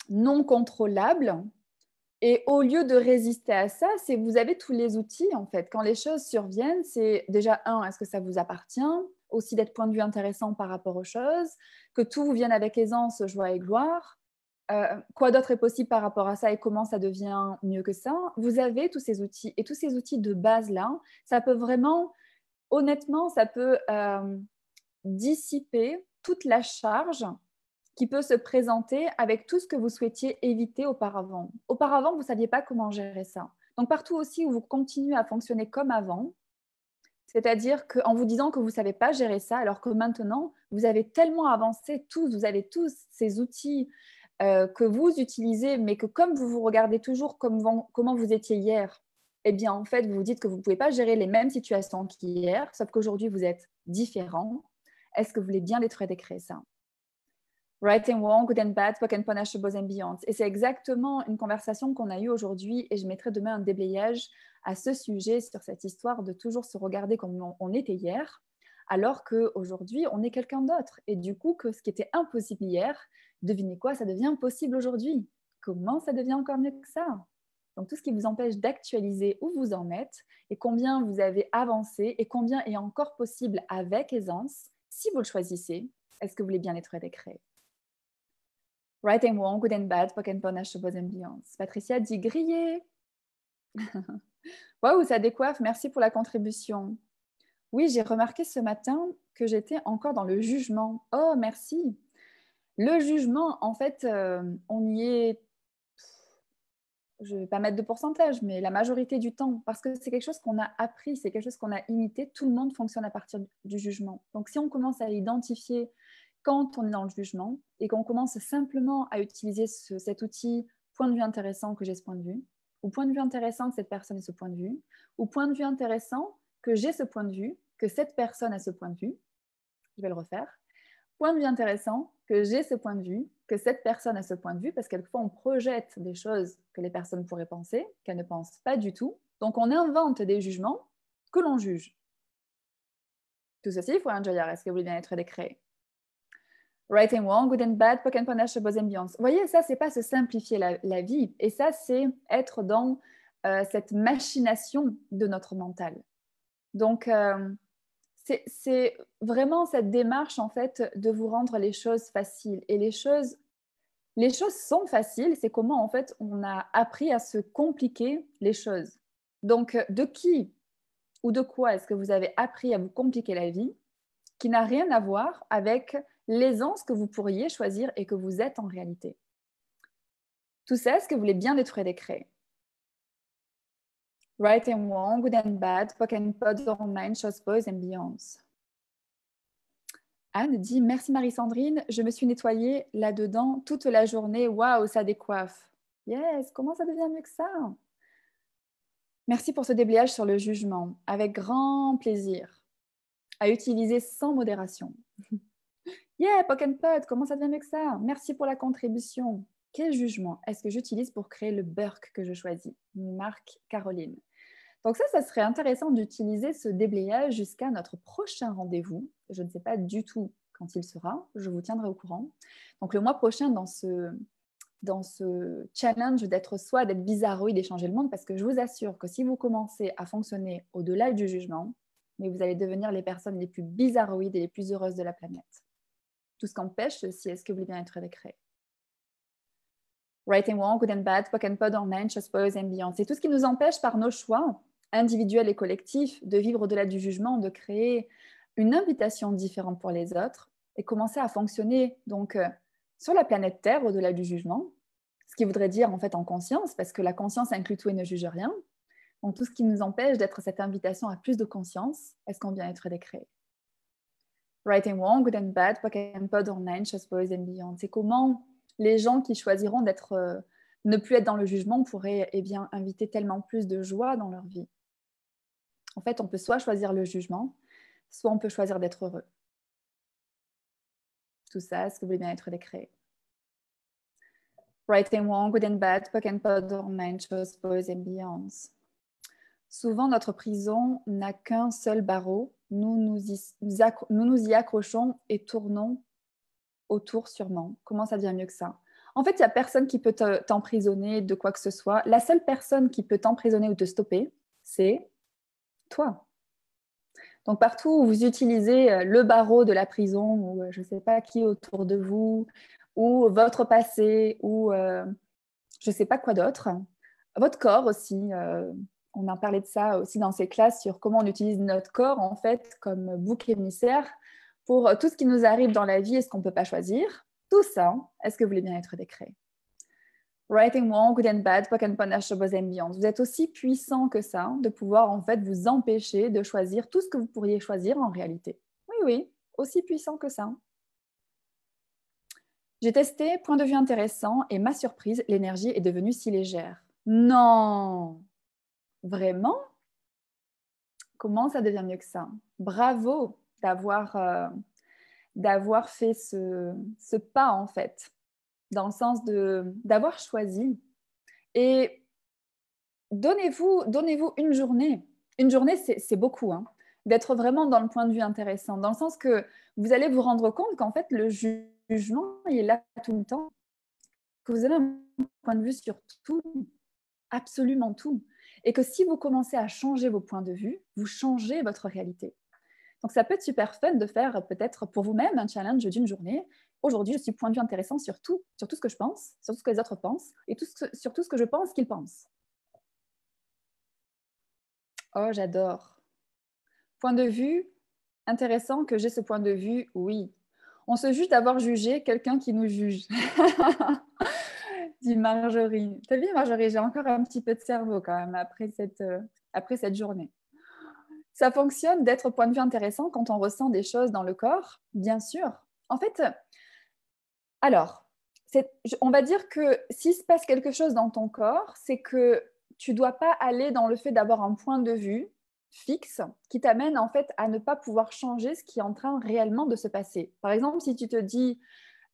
non contrôlable. Et au lieu de résister à ça, c'est vous avez tous les outils, en fait. Quand les choses surviennent, c'est déjà, est-ce que ça vous appartient? Aussi d'être point de vue intéressant par rapport aux choses, que tout vous vienne avec aisance, joie et gloire. Quoi d'autre est possible par rapport à ça et comment ça devient mieux que ça? Vous avez tous ces outils. Et tous ces outils de base-là, ça peut vraiment, honnêtement, ça peut dissiper toute la charge qui peut se présenter avec tout ce que vous souhaitiez éviter auparavant. Auparavant, vous ne saviez pas comment gérer ça. Donc, partout aussi où vous continuez à fonctionner comme avant, c'est-à-dire qu'en vous disant que vous ne savez pas gérer ça, alors que maintenant, vous avez tellement avancé tous, vous avez tous ces outils que vous utilisez, mais que comme vous vous regardez toujours comment vous étiez hier, eh bien, en fait, vous vous dites que vous ne pouvez pas gérer les mêmes situations qu'hier, sauf qu'aujourd'hui, vous êtes différent. Est-ce que vous voulez bien être décret ça? Right and wrong, good and bad, poc and panache, boss and beyond. Et c'est exactement une conversation qu'on a eue aujourd'hui et je mettrai demain un déblayage à ce sujet sur cette histoire de toujours se regarder comme on était hier, alors qu'aujourd'hui, on est quelqu'un d'autre. Et du coup, que ce qui était impossible hier, devinez quoi, ça devient possible aujourd'hui. Comment ça devient encore mieux que ça? Donc, tout ce qui vous empêche d'actualiser où vous en êtes et combien vous avez avancé et combien est encore possible avec aisance, si vous le choisissez, est-ce que vous voulez bien être décret? Right and wrong, good and bad, poc and panache, boss and beyond. Patricia dit grillé. Waouh, ça décoiffe, merci pour la contribution. Oui, j'ai remarqué ce matin que j'étais encore dans le jugement. Oh, merci. Le jugement, en fait, on y est, je ne vais pas mettre de pourcentage, mais la majorité du temps, parce que c'est quelque chose qu'on a appris, c'est quelque chose qu'on a imité, tout le monde fonctionne à partir du jugement. Donc, si on commence à identifier quand on est dans le jugement et qu'on commence simplement à utiliser cet outil point de vue intéressant que j'ai ce point de vue, ou point de vue intéressant que cette personne ait ce point de vue, ou point de vue intéressant que j'ai ce point de vue, que cette personne a ce point de vue, je vais le refaire, point de vue intéressant que j'ai ce point de vue, que cette personne a ce point de vue, parce que quelquefois on projette des choses que les personnes pourraient penser, qu'elles ne pensent pas du tout. Donc on invente des jugements que l'on juge. Tout ceci, il faut un joyard. Est-ce que vous voulez bien être décret? Right and wrong, good and bad, poc and panache, boss and beyond. Vous voyez, ça, c'est pas se simplifier la vie. Et ça, c'est être dans cette machination de notre mental. Donc, c'est vraiment cette démarche, en fait, de vous rendre les choses faciles. Et les choses sont faciles, c'est comment, en fait, on a appris à se compliquer les choses. Donc, de qui ou de quoi est-ce que vous avez appris à vous compliquer la vie qui n'a rien à voir avec l'aisance que vous pourriez choisir et que vous êtes en réalité? Tout ça, est-ce que vous voulez bien détruire des créer? Right and wrong, good and bad, POC and POD, online, chose pose and beyonds. Anne dit « Merci Marie-Sandrine, je me suis nettoyée là-dedans toute la journée. Waouh, ça décoiffe. » Yes, comment ça devient mieux que ça? Merci pour ce déblayage sur le jugement. Avec grand plaisir. À utiliser sans modération. Yeah, POC and POD, comment ça devient mieux que ça? Merci pour la contribution. Quel jugement est-ce que j'utilise pour créer le burk que je choisis? Marc Caroline. Donc ça serait intéressant d'utiliser ce déblayage jusqu'à notre prochain rendez-vous. Je ne sais pas du tout quand il sera, je vous tiendrai au courant. Donc le mois prochain, dans ce challenge d'être soi, d'être bizarroïde et changer le monde, parce que je vous assure que si vous commencez à fonctionner au-delà du jugement, mais vous allez devenir les personnes les plus bizarroïdes et les plus heureuses de la planète. Tout ce qu'empêche ceci, est-ce que vous voulez bien être décret? Right and wrong, good and bad, POC and POD, online, chose pose and beyond. C'est tout ce qui nous empêche par nos choix individuels et collectifs de vivre au-delà du jugement, de créer une invitation différente pour les autres et commencer à fonctionner donc sur la planète Terre au-delà du jugement, ce qui voudrait dire en fait en conscience, parce que la conscience inclut tout et ne juge rien. Donc tout ce qui nous empêche d'être cette invitation à plus de conscience, est-ce qu'on vient être décréé? Right and wrong, good and bad, POC and POD, online, chose pose and beyond. C'est comment les gens qui choisiront d'être, ne plus être dans le jugement pourraient bien, inviter tellement plus de joie dans leur vie. En fait, on peut soit choisir le jugement, soit on peut choisir d'être heureux. Tout ça, est-ce que vous voulez bien être décréé? Right and wrong, good and bad, POC and POD, online, chose pose and beyond. Souvent, notre prison n'a qu'un seul barreau. Nous nous y accrochons et tournons autour sûrement. Comment ça devient mieux que ça? En fait, il n'y a personne qui peut t'emprisonner de quoi que ce soit. La seule personne qui peut t'emprisonner ou te stopper, c'est toi. Donc, partout où vous utilisez le barreau de la prison, ou je ne sais pas qui autour de vous, ou votre passé, ou je ne sais pas quoi d'autre, votre corps aussi, on a parlé de ça aussi dans ces classes sur comment on utilise notre corps en fait comme bouc émissaire pour tout ce qui nous arrive dans la vie et ce qu'on ne peut pas choisir. Tout ça, est-ce que vous voulez bien être décréé? Right and wrong, good and bad, POC and POD, chose pose and beyond. Vous êtes aussi puissant que ça de pouvoir en fait vous empêcher de choisir tout ce que vous pourriez choisir en réalité. Oui, oui, aussi puissant que ça. J'ai testé, point de vue intéressant, et ma surprise, l'énergie est devenue si légère. Non! Vraiment? Comment ça devient mieux que ça? Bravo d'avoir fait ce pas, en fait, dans le sens d'avoir choisi. Et donnez-vous une journée. Une journée, c'est beaucoup, hein, d'être vraiment dans le point de vue intéressant, dans le sens que vous allez vous rendre compte qu'en fait, le jugement, il est là tout le temps, que vous avez un point de vue sur tout, absolument tout. Et que si vous commencez à changer vos points de vue, vous changez votre réalité. Donc, ça peut être super fun de faire peut-être pour vous-même un challenge d'une journée. Aujourd'hui, je suis point de vue intéressant sur tout ce que je pense, sur tout ce que les autres pensent et sur tout ce que je pense qu'ils pensent. Oh, j'adore. Point de vue intéressant que j'ai ce point de vue, oui. On se juge d'avoir jugé quelqu'un qui nous juge. Dit Marjorie. T'as vu, Marjorie, j'ai encore un petit peu de cerveau quand même après cette journée. Ça fonctionne d'être point de vue intéressant quand on ressent des choses dans le corps, bien sûr. En fait, alors, on va dire que s'il se passe quelque chose dans ton corps, c'est que tu ne dois pas aller dans le fait d'avoir un point de vue fixe qui t'amène en fait à ne pas pouvoir changer ce qui est en train réellement de se passer. Par exemple, si tu te dis,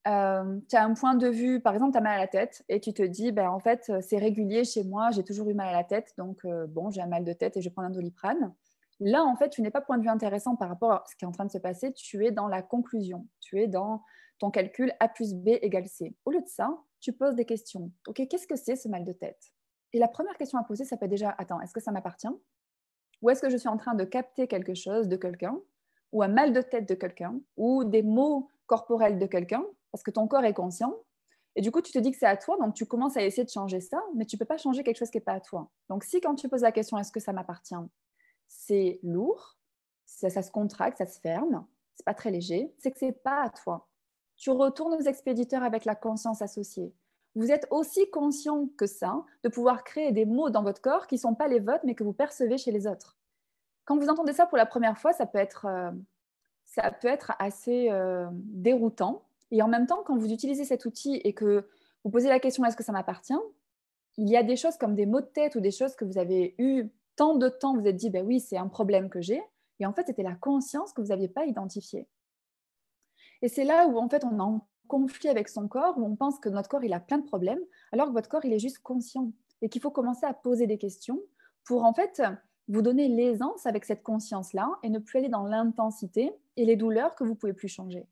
tu as un point de vue, par exemple, tu as mal à la tête et tu te dis, ben, en fait, c'est régulier chez moi, j'ai toujours eu mal à la tête, donc bon, j'ai un mal de tête et je prends un Doliprane. Là, en fait, tu n'es pas point de vue intéressant par rapport à ce qui est en train de se passer, tu es dans la conclusion, tu es dans ton calcul A plus B égale C. Au lieu de ça, tu poses des questions. Ok, qu'est-ce que c'est ce mal de tête? Et la première question à poser, ça peut être déjà, attends, est-ce que ça m'appartient? Ou est-ce que je suis en train de capter quelque chose de quelqu'un, ou un mal de tête de quelqu'un, ou des mots corporels de quelqu'un, parce que ton corps est conscient. Et du coup, tu te dis que c'est à toi, donc tu commences à essayer de changer ça, mais tu ne peux pas changer quelque chose qui n'est pas à toi. Donc si quand tu poses la question, est-ce que ça m'appartient? C'est lourd, ça se contracte, ça se ferme, c'est pas très léger, c'est que c'est pas à toi. Tu retournes aux expéditeurs avec la conscience associée. Vous êtes aussi conscient que ça, de pouvoir créer des mots dans votre corps qui ne sont pas les vôtres, mais que vous percevez chez les autres. Quand vous entendez ça pour la première fois, ça peut être assez déroutant. Et en même temps, quand vous utilisez cet outil et que vous posez la question « est-ce que ça m'appartient ?», il y a des choses comme des maux de tête ou des choses que vous avez eu tant de temps, vous vous êtes dit ben oui, c'est un problème que j'ai. Et en fait, c'était la conscience que vous n'aviez pas identifiée. Et c'est là où en fait, on est en conflit avec son corps, où on pense que notre corps, il a plein de problèmes, alors que votre corps, il est juste conscient. Et qu'il faut commencer à poser des questions pour en fait vous donner l'aisance avec cette conscience-là et ne plus aller dans l'intensité et les douleurs que vous ne pouvez plus changer.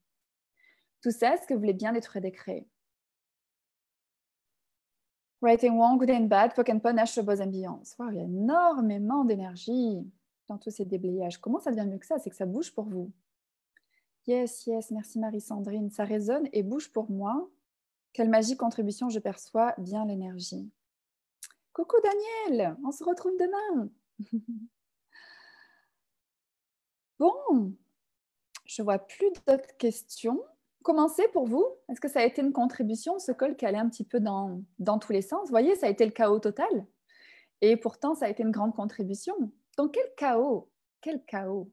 Tout ça, est-ce que vous voulez bien être décréé? Right and wrong, good and bad, poke and pun, Ashobos and Beyonce. Wow, il y a énormément d'énergie dans tous ces déblayages. Comment ça devient mieux que ça? C'est que ça bouge pour vous. Yes, yes, merci Marie-Sandrine. Ça résonne et bouge pour moi. Quelle magique contribution, je perçois bien l'énergie. Coucou Daniel, on se retrouve demain. Bon, je ne vois plus d'autres questions. Commencez pour vous. Est-ce que ça a été une contribution, ce col qui allait un petit peu dans tous les sens? Vous voyez, ça a été le chaos total. Et pourtant, ça a été une grande contribution. Donc, quel chaos? Quel chaos?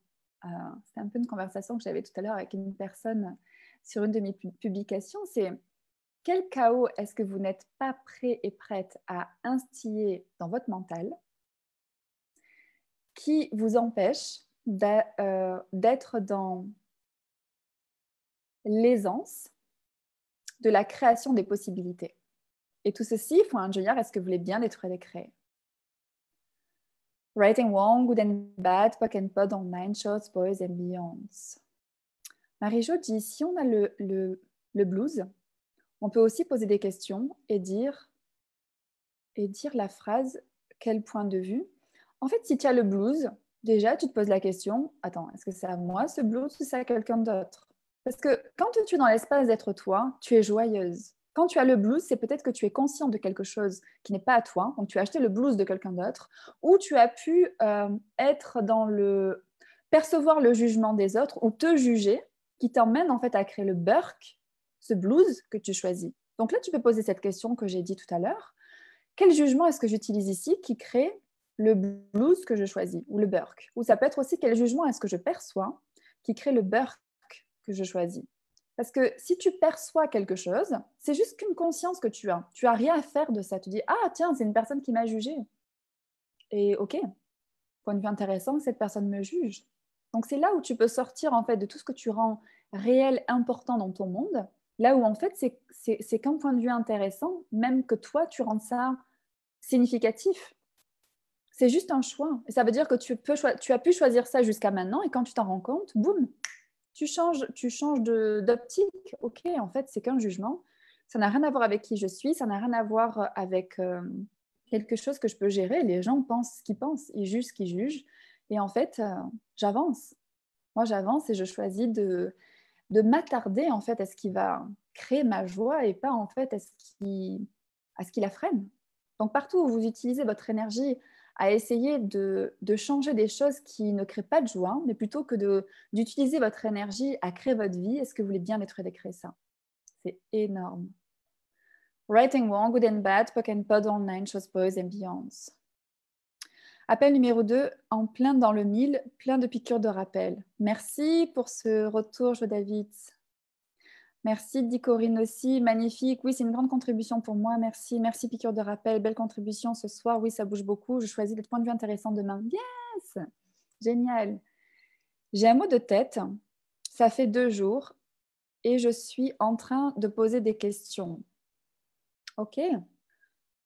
C'est un peu une conversation que j'avais tout à l'heure avec une personne sur une de mes publications. C'est quel chaos est-ce que vous n'êtes pas prêt et prête à instiller dans votre mental qui vous empêche d'être dans l'aisance de la création des possibilités? Et tout ceci, il faut un ingénieur, est-ce que vous voulez bien être décréé? Right and wrong, good and bad, poke and pod on 9 shots, boys and beyonds. Marie-Jo dit, si on a le blues, on peut aussi poser des questions et dire la phrase « quel point de vue ?» En fait, si tu as le blues, déjà, tu te poses la question « attends, est-ce que c'est à moi ce blues ou c'est à quelqu'un d'autre ?» Parce que quand tu es dans l'espace d'être toi, tu es joyeuse. Quand tu as le blues, c'est peut-être que tu es conscient de quelque chose qui n'est pas à toi, donc tu as acheté le blues de quelqu'un d'autre, ou tu as pu être dans le percevoir le jugement des autres ou te juger, qui t'emmène en fait à créer le burk, ce blues que tu choisis. Donc là, tu peux poser cette question que j'ai dit tout à l'heure. Quel jugement est-ce que j'utilise ici qui crée le blues que je choisis ou le burk? Ou ça peut être aussi quel jugement est-ce que je perçois qui crée le burk que je choisis? Parce que si tu perçois quelque chose, c'est juste qu'une conscience que tu as. Tu n'as rien à faire de ça. Tu dis, ah tiens, c'est une personne qui m'a jugé. Et ok, point de vue intéressant, cette personne me juge. Donc c'est là où tu peux sortir en fait de tout ce que tu rends réel, important dans ton monde. Là où en fait c'est qu'un point de vue intéressant, même que toi tu rends ça significatif. C'est juste un choix. Et ça veut dire que tu as pu choisir ça jusqu'à maintenant et quand tu t'en rends compte, boum, tu changes d'optique. Ok, en fait, c'est qu'un jugement. Ça n'a rien à voir avec qui je suis, ça n'a rien à voir avec quelque chose que je peux gérer. Les gens pensent ce qu'ils pensent, ils jugent ce qu'ils jugent. Et en fait, j'avance. Moi, j'avance et je choisis de m'attarder en fait à ce qui va créer ma joie et pas en fait à ce qui la freine. Donc partout où vous utilisez votre énergie à essayer de changer des choses qui ne créent pas de joie, mais plutôt que d'utiliser votre énergie à créer votre vie, est-ce que vous voulez bien être décréé ça? C'est énorme. Right and wrong, good and bad, poke and pod online, shows boys and beyonds. Appel numéro 2, en plein dans le mille, plein de piqûres de rappel. Merci pour ce retour, Jo David. Merci, dit Corinne aussi. Magnifique. Oui, c'est une grande contribution pour moi. Merci. Merci, piqûre de rappel. Belle contribution ce soir. Oui, ça bouge beaucoup. Je choisis des points de vue intéressants demain. Yes! Génial. J'ai un mot de tête. Ça fait 2 jours et je suis en train de poser des questions. OK.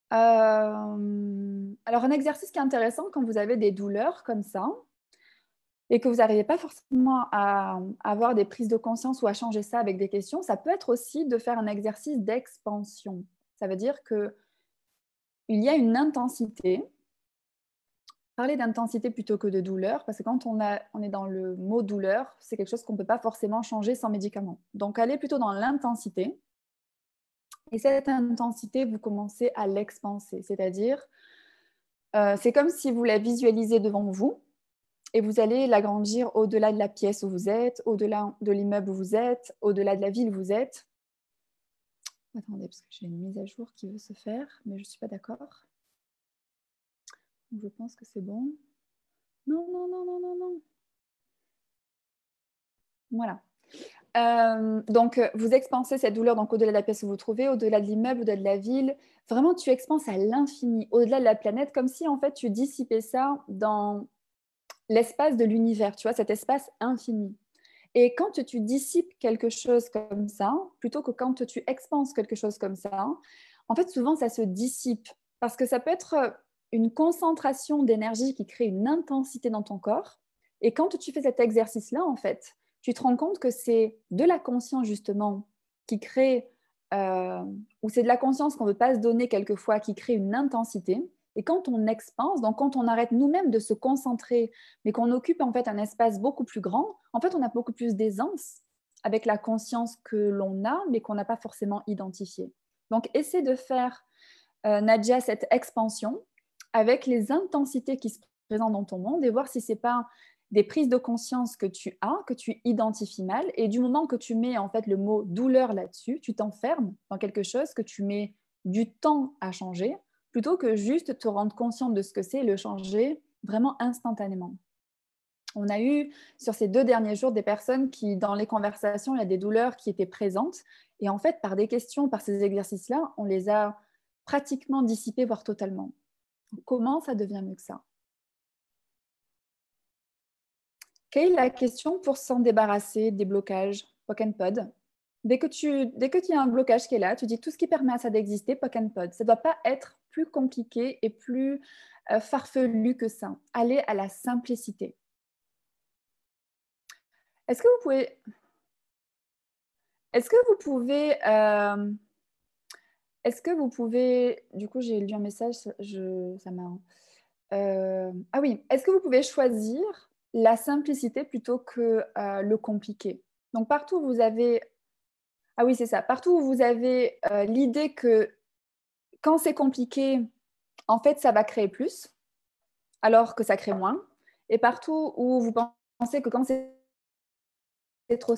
Alors, un exercice qui est intéressant quand vous avez des douleurs comme ça, et que vous n'arrivez pas forcément à avoir des prises de conscience ou à changer ça avec des questions, ça peut être aussi de faire un exercice d'expansion. Ça veut dire que il y a une intensité. Parler d'intensité plutôt que de douleur, parce que quand on est dans le mot douleur, c'est quelque chose qu'on ne peut pas forcément changer sans médicament. Donc, allez plutôt dans l'intensité. Et cette intensité, vous commencez à l'expanser, c'est-à-dire, c'est comme si vous la visualisez devant vous et vous allez l'agrandir au-delà de la pièce où vous êtes, au-delà de l'immeuble où vous êtes, au-delà de la ville où vous êtes. Attendez, parce que j'ai une mise à jour qui veut se faire, mais je ne suis pas d'accord. Je pense que c'est bon. Non, non, non, non, non, non. Voilà. Donc, vous expansez cette douleur donc au-delà de la pièce où vous vous trouvez, au-delà de l'immeuble, au-delà de la ville. Vraiment, tu expanses à l'infini, au-delà de la planète, comme si en fait tu dissipais ça dans l'espace de l'univers, tu vois, cet espace infini. Et quand tu dissipes quelque chose comme ça, plutôt que quand tu expanses quelque chose comme ça, en fait, souvent, ça se dissipe. Parce que ça peut être une concentration d'énergie qui crée une intensité dans ton corps. Et quand tu fais cet exercice-là, en fait, tu te rends compte que c'est de la conscience, justement, qui crée, ou c'est de la conscience qu'on ne veut pas se donner quelquefois, qui crée une intensité. Et quand on expanse, donc quand on arrête nous-mêmes de se concentrer, mais qu'on occupe en fait un espace beaucoup plus grand, en fait, on a beaucoup plus d'aisance avec la conscience que l'on a, mais qu'on n'a pas forcément identifiée. Donc, essaie de faire, Nadia, cette expansion avec les intensités qui se présentent dans ton monde et voir si ce n'est pas des prises de conscience que tu as, que tu identifies mal. Et du moment que tu mets en fait le mot douleur là-dessus, tu t'enfermes dans quelque chose que tu mets du temps à changer, plutôt que juste te rendre consciente de ce que c'est et le changer vraiment instantanément. On a eu sur ces 2 derniers jours des personnes qui, dans les conversations, il y a des douleurs qui étaient présentes. Et en fait, par des questions, par ces exercices-là, on les a pratiquement dissipées, voire totalement. Comment ça devient mieux que ça? Quelle est la question pour s'en débarrasser des blocages POC and POD? Dès que tu as un blocage qui est là, tu dis tout ce qui permet à ça d'exister, POC and POD. Ça ne doit pas être plus compliqué et plus farfelu que ça. Allez à la simplicité. Est-ce que vous pouvez... Est-ce que vous pouvez... Est-ce que vous pouvez... Du coup, j'ai lu un message, ça m'a... Ah oui, est-ce que vous pouvez choisir la simplicité plutôt que le compliqué? Donc, partout où vous avez... Ah oui, c'est ça. Partout où vous avez l'idée que quand c'est compliqué, en fait, ça va créer plus, alors que ça crée moins. Et partout où vous pensez que quand c'est trop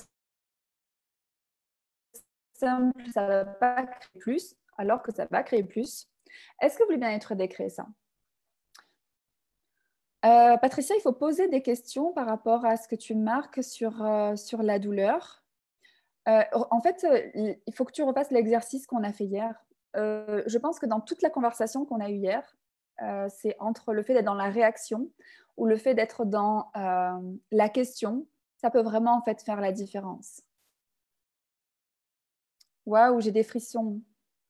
simple, ça ne va pas créer plus, alors que ça va créer plus. Est-ce que vous voulez bien être décret ça? Patricia, il faut poser des questions par rapport à ce que tu marques sur la douleur. En fait, il faut que tu repasses l'exercice qu'on a fait hier. Je pense que dans toute la conversation qu'on a eue hier, c'est entre le fait d'être dans la réaction ou le fait d'être dans la question, ça peut vraiment en fait faire la différence. Waouh, j'ai des frissons.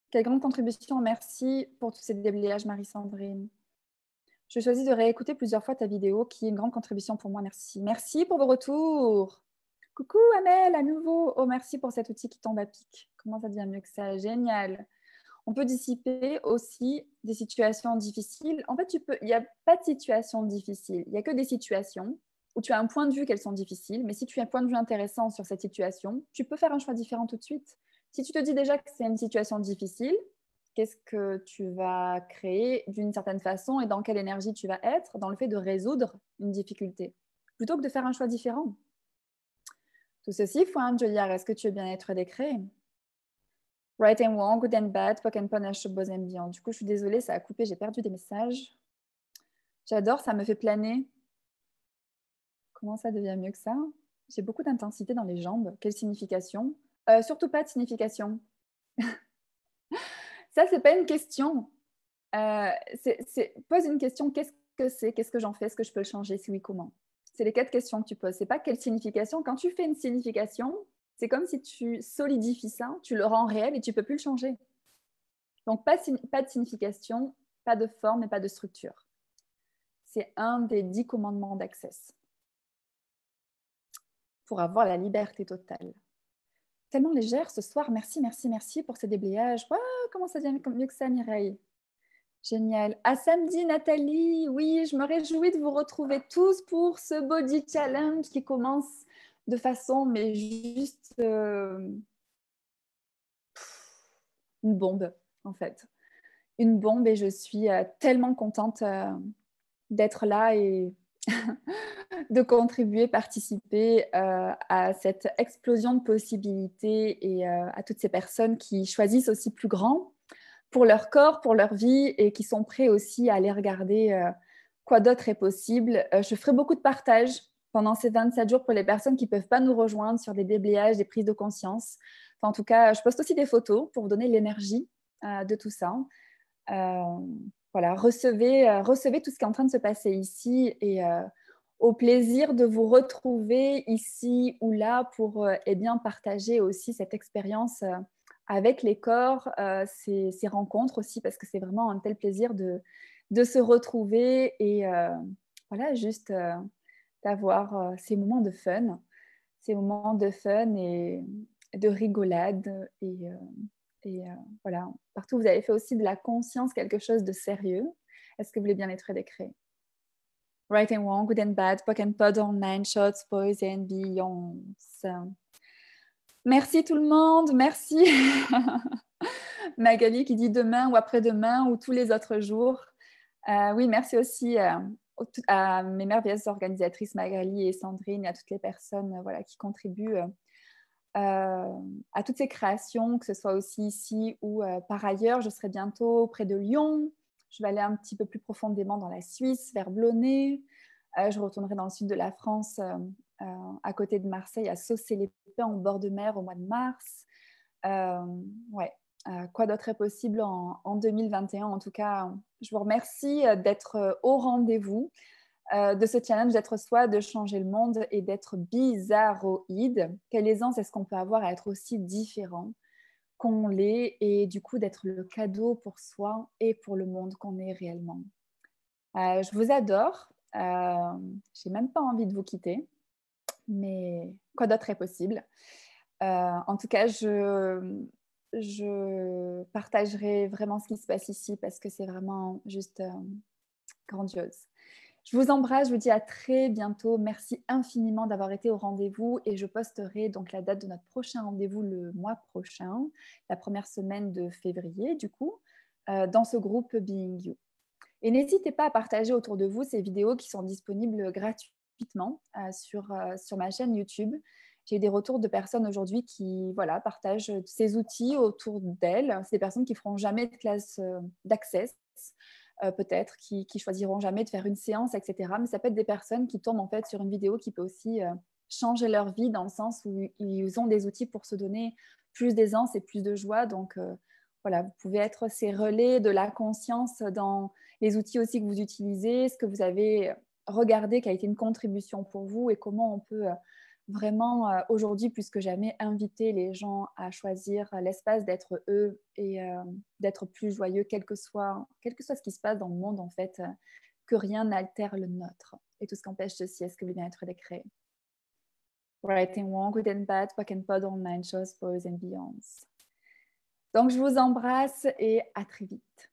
Quelle grande contribution, merci pour tous ces déblayages, Marie-Sandrine. Je choisis de réécouter plusieurs fois ta vidéo, qui est une grande contribution pour moi, merci. Merci pour vos retours. Coucou Amel, à nouveau. Oh, merci pour cet outil qui tombe à pic. Comment ça devient mieux que ça? Génial. On peut dissiper aussi des situations difficiles. En fait, il n'y a pas de situation difficile. Il n'y a que des situations où tu as un point de vue qu'elles sont difficiles. Mais si tu as un point de vue intéressant sur cette situation, tu peux faire un choix différent tout de suite. Si tu te dis déjà que c'est une situation difficile, qu'est-ce que tu vas créer d'une certaine façon et dans quelle énergie tu vas être dans le fait de résoudre une difficulté, plutôt que de faire un choix différent. Tout ceci, Fouane Joliard, est-ce que tu veux bien être décret? Right and wrong, good and bad, poke and punish, beaux and bien. Du coup, je suis désolée, ça a coupé, j'ai perdu des messages. J'adore, ça me fait planer. Comment ça devient mieux que ça? J'ai beaucoup d'intensité dans les jambes. Quelle signification? Surtout pas de signification. Ça, c'est pas une question. Pose une question, qu'est-ce que c'est? Qu'est-ce que j'en fais? Est-ce que je peux le changer? Si oui, comment? C'est les 4 questions que tu poses. C'est pas quelle signification. Quand tu fais une signification, c'est comme si tu solidifies ça, tu le rends réel et tu peux plus le changer. Donc, pas de signification, pas de forme et pas de structure. C'est un des 10 commandements d'Access pour avoir la liberté totale. Tellement légère ce soir. Merci, merci, merci pour ces déblayages. Wow, comment ça devient mieux que ça, Mireille? Génial. À samedi, Nathalie. Oui, je me réjouis de vous retrouver tous pour ce Body Challenge qui commence de façon, mais juste une bombe, en fait. Une bombe et je suis tellement contente d'être là et de contribuer, participer à cette explosion de possibilités et à toutes ces personnes qui choisissent aussi plus grand pour leur corps, pour leur vie et qui sont prêts aussi à aller regarder quoi d'autre est possible. Je ferai beaucoup de partages pendant ces 27 jours pour les personnes qui ne peuvent pas nous rejoindre sur des déblayages, des prises de conscience. Enfin, en tout cas, je poste aussi des photos pour vous donner l'énergie de tout ça. Voilà, recevez tout ce qui est en train de se passer ici et au plaisir de vous retrouver ici ou là pour eh bien, partager aussi cette expérience avec les corps, ces rencontres aussi, parce que c'est vraiment un tel plaisir de se retrouver et voilà, juste d'avoir ces moments de fun et de rigolade et voilà, partout vous avez fait aussi de la conscience quelque chose de sérieux. Est-ce que vous voulez bien être décret? Right and wrong, good and bad, POC and POD online, shots, boys and beyond. Merci tout le monde, merci Magali qui dit demain ou après-demain ou tous les autres jours. Oui, merci aussi à mes merveilleuses organisatrices Magali et Sandrine et à toutes les personnes voilà, qui contribuent à toutes ces créations, que ce soit aussi ici ou par ailleurs. Je serai bientôt près de Lyon. Je vais aller un petit peu plus profondément dans la Suisse, vers Blonay. Je retournerai dans le sud de la France, à côté de Marseille, à Saucé-les-Pins, au bord de mer, au mois de mars. Ouais. Quoi d'autre est possible en 2021? En tout cas, je vous remercie d'être au rendez-vous de ce challenge, d'être soi, de changer le monde et d'être bizarroïde. Quelle aisance est-ce qu'on peut avoir à être aussi différent qu'on l'est et du coup d'être le cadeau pour soi et pour le monde qu'on est réellement. Je vous adore. J'ai même pas envie de vous quitter, mais quoi d'autre est possible? En tout cas, je partagerai vraiment ce qui se passe ici parce que c'est vraiment juste grandiose. Je vous embrasse, je vous dis à très bientôt. Merci infiniment d'avoir été au rendez-vous et je posterai donc la date de notre prochain rendez-vous le mois prochain, la première semaine de février du coup, dans ce groupe Being You. Et n'hésitez pas à partager autour de vous ces vidéos qui sont disponibles gratuitement sur ma chaîne YouTube. J'ai eu des retours de personnes aujourd'hui qui voilà, partagent ces outils autour d'elles. C'est des personnes qui ne feront jamais de classe d'Access, peut-être, qui choisiront jamais de faire une séance, etc. Mais ça peut être des personnes qui tombent en fait sur une vidéo qui peut aussi changer leur vie dans le sens où ils ont des outils pour se donner plus d'aisance et plus de joie. Donc voilà, vous pouvez être ces relais de la conscience dans les outils aussi que vous utilisez, ce que vous avez regardé qui a été une contribution pour vous et comment on peut vraiment aujourd'hui plus que jamais inviter les gens à choisir l'espace d'être eux et d'être plus joyeux, quel que soit ce qui se passe dans le monde en fait, que rien n'altère le nôtre et tout ce qu'empêche ceci, est-ce que le bien-être est créé. Right and wrong, good and bad, POC and POD online, shows, boys and beyonds. Donc je vous embrasse et à très vite.